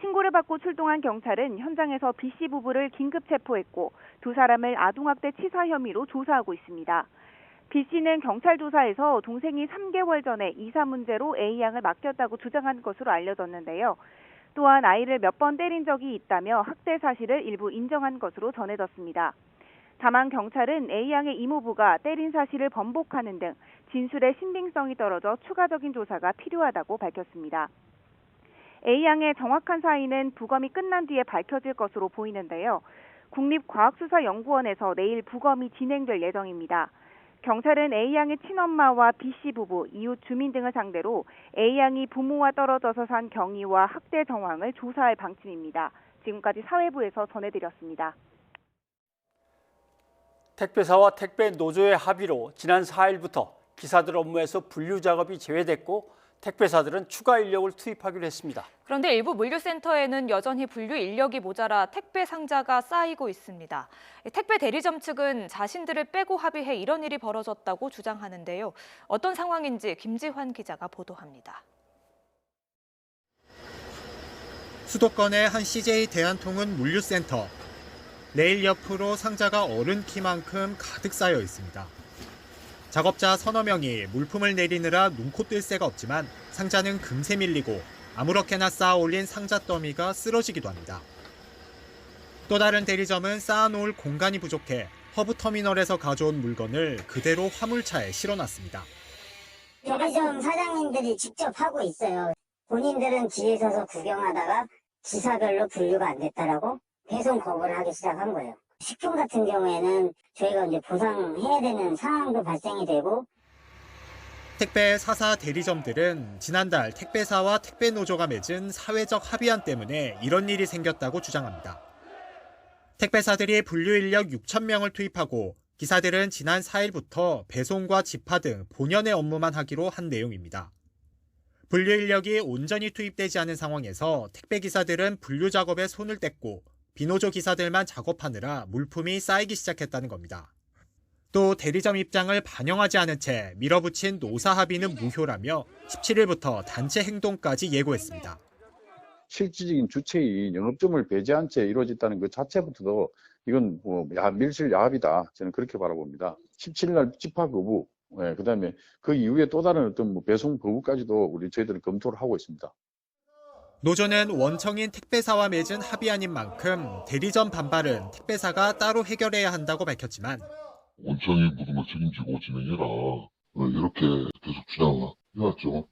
Speaker 10: 신고를 받고 출동한 경찰은 현장에서 B씨 부부를 긴급 체포했고 두 사람을 아동학대 치사 혐의로 조사하고 있습니다. B씨는 경찰 조사에서 동생이 3개월 전에 이사 문제로 A양을 맡겼다고 주장한 것으로 알려졌는데요. 또한 아이를 몇 번 때린 적이 있다며 학대 사실을 일부 인정한 것으로 전해졌습니다. 다만 경찰은 A양의 이모부가 때린 사실을 번복하는 등 진술의 신빙성이 떨어져 추가적인 조사가 필요하다고 밝혔습니다. A양의 정확한 사인은 부검이 끝난 뒤에 밝혀질 것으로 보이는데요. 국립과학수사연구원에서 내일 부검이 진행될 예정입니다. 경찰은 A양의 친엄마와 B씨 부부, 이웃 주민 등을 상대로 A양이 부모와 떨어져서 산 경위와 학대 정황을 조사할 방침입니다. 지금까지 사회부에서 전해드렸습니다.
Speaker 1: 택배사와 택배 노조의 합의로 지난 4일부터 기사들 업무에서 분류 작업이 제외됐고 택배사들은 추가 인력을 투입하기로 했습니다.
Speaker 2: 그런데 일부 물류센터에는 여전히 분류 인력이 모자라 택배 상자가 쌓이고 있습니다. 택배 대리점 측은 자신들을 빼고 합의해 이런 일이 벌어졌다고 주장하는데요. 어떤 상황인지 김지환 기자가 보도합니다.
Speaker 13: 수도권의 한 CJ 대한통운 물류센터. 레일 옆으로 상자가 어른 키만큼 가득 쌓여 있습니다. 작업자 서너 명이 물품을 내리느라 눈코 뜰 새가 없지만 상자는 금세 밀리고 아무렇게나 쌓아 올린 상자 더미가 쓰러지기도 합니다. 또 다른 대리점은 쌓아놓을 공간이 부족해 허브터미널에서 가져온 물건을 그대로 화물차에 실어놨습니다.
Speaker 14: 대리점 사장님들이 직접 하고 있어요. 본인들은 뒤에 서서 구경하다가 기사별로 분류가 안 됐다라고 배송 거부를 하기 시작한 거예요. 식품 같은 경우에는 저희가 이제 보상해야 되는 상황도 발생이 되고.
Speaker 13: 택배 4사 대리점들은 지난달 택배사와 택배노조가 맺은 사회적 합의안 때문에 이런 일이 생겼다고 주장합니다. 택배사들이 분류 인력 6,000명을 투입하고 기사들은 지난 4일부터 배송과 집화 등 본연의 업무만 하기로 한 내용입니다. 분류 인력이 온전히 투입되지 않은 상황에서 택배 기사들은 분류 작업에 손을 뗐고 비노조 기사들만 작업하느라 물품이 쌓이기 시작했다는 겁니다. 또 대리점 입장을 반영하지 않은 채 밀어붙인 노사 합의는 무효라며 17일부터 단체 행동까지 예고했습니다.
Speaker 15: 실질적인 주체인 영업점을 배제한 채 이루어졌다는 것 자체부터도 이건 밀실 야합이다. 저는 그렇게 바라봅니다. 17일 날 집화 거부, 그다음에 그 이후에 또 다른 어떤 배송 거부까지도 저희들은 검토를 하고 있습니다.
Speaker 13: 노조는 원청인 택배사와 맺은 합의안인 만큼 대리점 반발은 택배사가 따로 해결해야 한다고 밝혔지만
Speaker 16: 원청이 모든 걸 책임지고 진행해라. 이렇게 계속 주장을 해왔죠.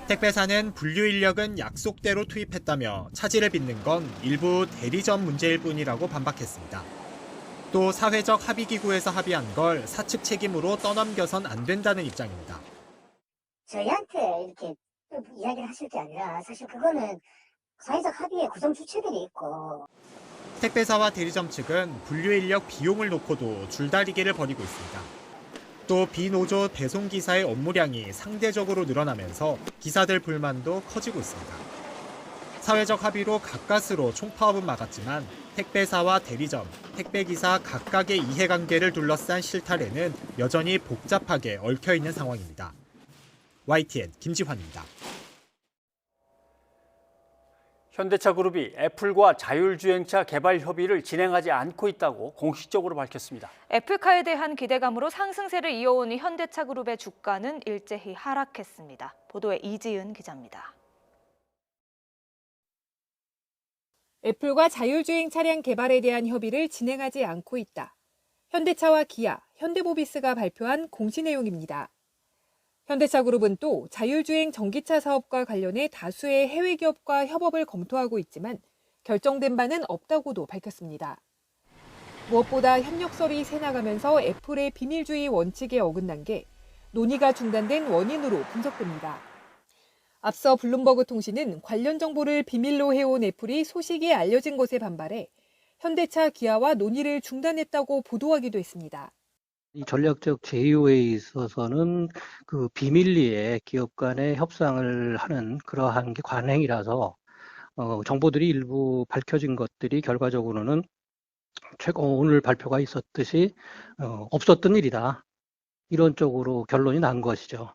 Speaker 13: 택배사는 분류 인력은 약속대로 투입했다며 차질을 빚는 건 일부 대리점 문제일 뿐이라고 반박했습니다. 또 사회적 합의기구에서 합의한 걸 사측 책임으로 떠넘겨선 안 된다는 입장입니다.
Speaker 14: 저희한테 이렇게 이야기를 하실 게 아니라 사실 그거는 사회적 합의의 구성 주체들이 있고.
Speaker 13: 택배사와 대리점 측은 분류 인력 비용을 놓고도 줄다리기를 벌이고 있습니다. 또 비노조 배송기사의 업무량이 상대적으로 늘어나면서 기사들 불만도 커지고 있습니다. 사회적 합의로 가까스로 총파업은 막았지만 택배사와 대리점, 택배기사 각각의 이해관계를 둘러싼 실타래는 여전히 복잡하게 얽혀있는 상황입니다. YTN 김지환입니다.
Speaker 1: 현대차그룹이 애플과 자율주행차 개발 협의를 진행하지 않고 있다고 공식적으로 밝혔습니다.
Speaker 2: 애플카에 대한 기대감으로 상승세를 이어온 현대차그룹의 주가는 일제히 하락했습니다. 보도에 이지은 기자입니다.
Speaker 3: 애플과 자율주행 차량 개발에 대한 협의를 진행하지 않고 있다. 현대차와 기아, 현대모비스가 발표한 공시 내용입니다. 현대차그룹은 또 자율주행 전기차 사업과 관련해 다수의 해외 기업과 협업을 검토하고 있지만 결정된 바는 없다고도 밝혔습니다. 무엇보다 협력설이 새나가면서 애플의 비밀주의 원칙에 어긋난 게 논의가 중단된 원인으로 분석됩니다. 앞서 블룸버그 통신은 관련 정보를 비밀로 해온 애플이 소식이 알려진 것에 반발해 현대차, 기아와 논의를 중단했다고 보도하기도 했습니다.
Speaker 5: 이 전략적 제휴에 있어서는 그 비밀리에 기업 간의 협상을 하는 그러한 게 관행이라서 정보들이 일부 밝혀진 것들이 결과적으로는 오늘 발표가 있었듯이 없었던 일이다. 이런 쪽으로 결론이 난 것이죠.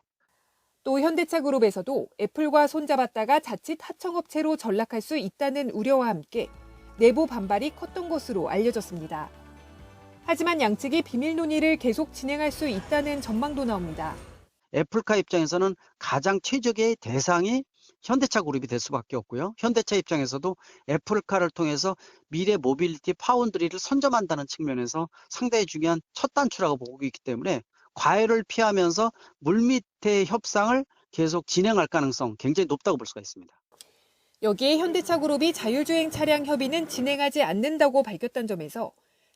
Speaker 3: 또 현대차그룹에서도 애플과 손잡았다가 자칫 하청업체로 전락할 수 있다는 우려와 함께 내부 반발이 컸던 것으로 알려졌습니다. 하지만 양측이 비밀 논의를 계속 진행할 수 있다는 전망도 나옵니다.
Speaker 17: 애플카 입장에서는 가장 최적의 대상이 현대차 그룹이 될 수밖에 없고요. 현대차 입장에서도 애플카를 통해서 미래 모빌리티 파운드리를 선점한다는 측면에서 상당히 중요한 첫 단추라고 보고 있기 때문에 과열을 피하면서 물밑의 협상을 계속 진행할 가능성 굉장히 높다고 볼 수가 있습니다.
Speaker 3: 여기에 현대차그룹이 자율주행 차량 협의는 진행하지 않는다고 밝혔던 점에서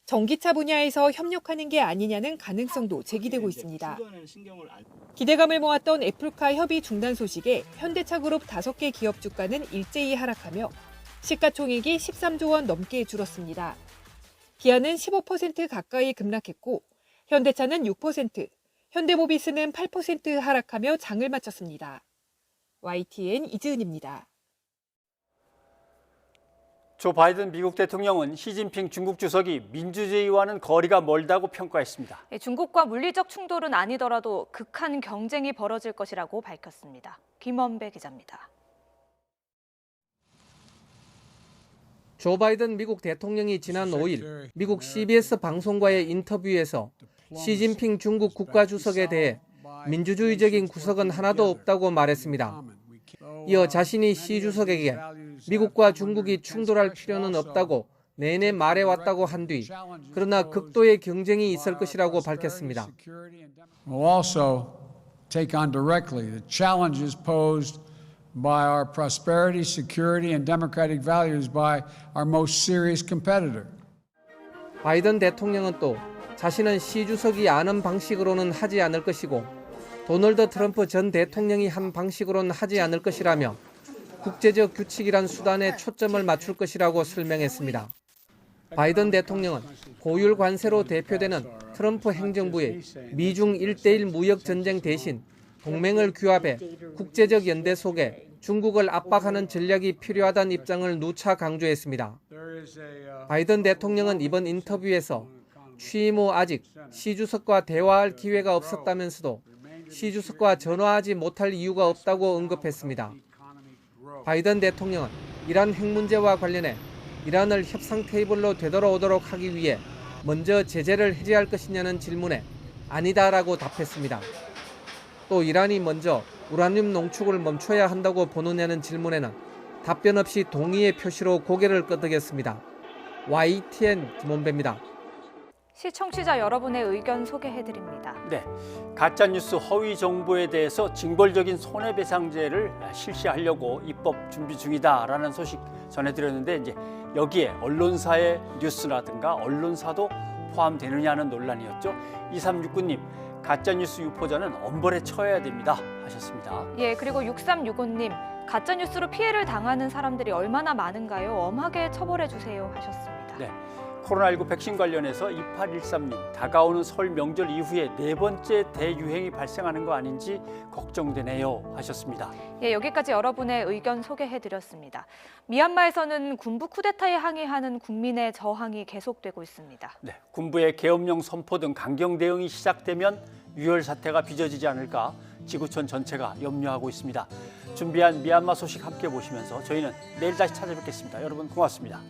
Speaker 3: 전기차 분야에서 협력하는 게 아니냐는 가능성도 제기되고 있습니다. 기대감을 모았던 애플카 협의 중단 소식에 현대차그룹 5개 기업 주가는 일제히 하락하며 시가총액이 13조 원 넘게 줄었습니다. 기아는 15% 가까이 급락했고 현대차는 6%, 현대모비스는 8% 하락하며 장을 마쳤습니다. YTN 이지은입니다.
Speaker 1: 조 바이든 미국 대통령은 시진핑 중국 주석이 민주주의와는 거리가 멀다고 평가했습니다.
Speaker 2: 중국과 물리적 충돌은 아니더라도 극한 경쟁이 벌어질 것이라고 밝혔습니다. 김원배 기자입니다.
Speaker 18: 조 바이든 미국 대통령이 지난 5일 미국 CBS 방송과의 인터뷰에서 시진핑 중국 국가주석에 대해 민주주의적인 구석은 하나도 없다고 말했습니다. 이어 자신이 시 주석에게 미국과 중국이 충돌할 필요는 없다고 내내 말해왔다고 한 뒤 그러나 극도의 경쟁이 있을 것이라고 밝혔습니다.
Speaker 20: We'll also take on directly the challenges posed by our prosperity, security, and democratic values by our most serious competitor.
Speaker 18: 바이든 대통령은 또 자신은 시 주석이 아는 방식으로는 하지 않을 것이고 도널드 트럼프 전 대통령이 한 방식으로는 하지 않을 것이라며 국제적 규칙이란 수단에 초점을 맞출 것이라고 설명했습니다. 바이든 대통령은 고율 관세로 대표되는 트럼프 행정부의 미중 1대1 무역 전쟁 대신 동맹을 규합해 국제적 연대 속에 중국을 압박하는 전략이 필요하다는 입장을 누차 강조했습니다. 바이든 대통령은 이번 인터뷰에서 취임 후 아직 시 주석과 대화할 기회가 없었다면서도 시 주석과 전화하지 못할 이유가 없다고 언급했습니다. 바이든 대통령은 이란 핵 문제와 관련해 이란을 협상 테이블로 되돌아오도록 하기 위해 먼저 제재를 해제할 것이냐는 질문에 아니다라고 답했습니다. 또 이란이 먼저 우라늄 농축을 멈춰야 한다고 보느냐는 질문에는 답변 없이 동의의 표시로 고개를 끄덕였습니다. YTN 김원배입니다.
Speaker 2: 시청자 여러분의 의견 소개해드립니다.
Speaker 1: 네, 가짜뉴스 허위 정보에 대해서 징벌적인 손해배상제를 실시하려고 입법 준비 중이다라는 소식 전해드렸는데 이제 여기에 언론사의 뉴스라든가 언론사도 포함되느냐는 논란이었죠. 2369님, 가짜뉴스 유포자는 엄벌에 처해야 됩니다 하셨습니다.
Speaker 2: 예, 그리고 6365님, 가짜뉴스로 피해를 당하는 사람들이 얼마나 많은가요? 엄하게 처벌해 주세요 하셨습니다.
Speaker 1: 네. 코로나19 백신 관련해서 2813님, 다가오는 설 명절 이후에 4번째 대유행이 발생하는 거 아닌지 걱정되네요 하셨습니다.
Speaker 2: 예, 여기까지 여러분의 의견 소개해드렸습니다. 미얀마에서는 군부 쿠데타에 항의하는 국민의 저항이 계속되고 있습니다.
Speaker 1: 네, 군부의 계엄령 선포 등 강경 대응이 시작되면 유혈 사태가 빚어지지 않을까 지구촌 전체가 염려하고 있습니다. 준비한 미얀마 소식 함께 보시면서 저희는 내일 다시 찾아뵙겠습니다. 여러분 고맙습니다.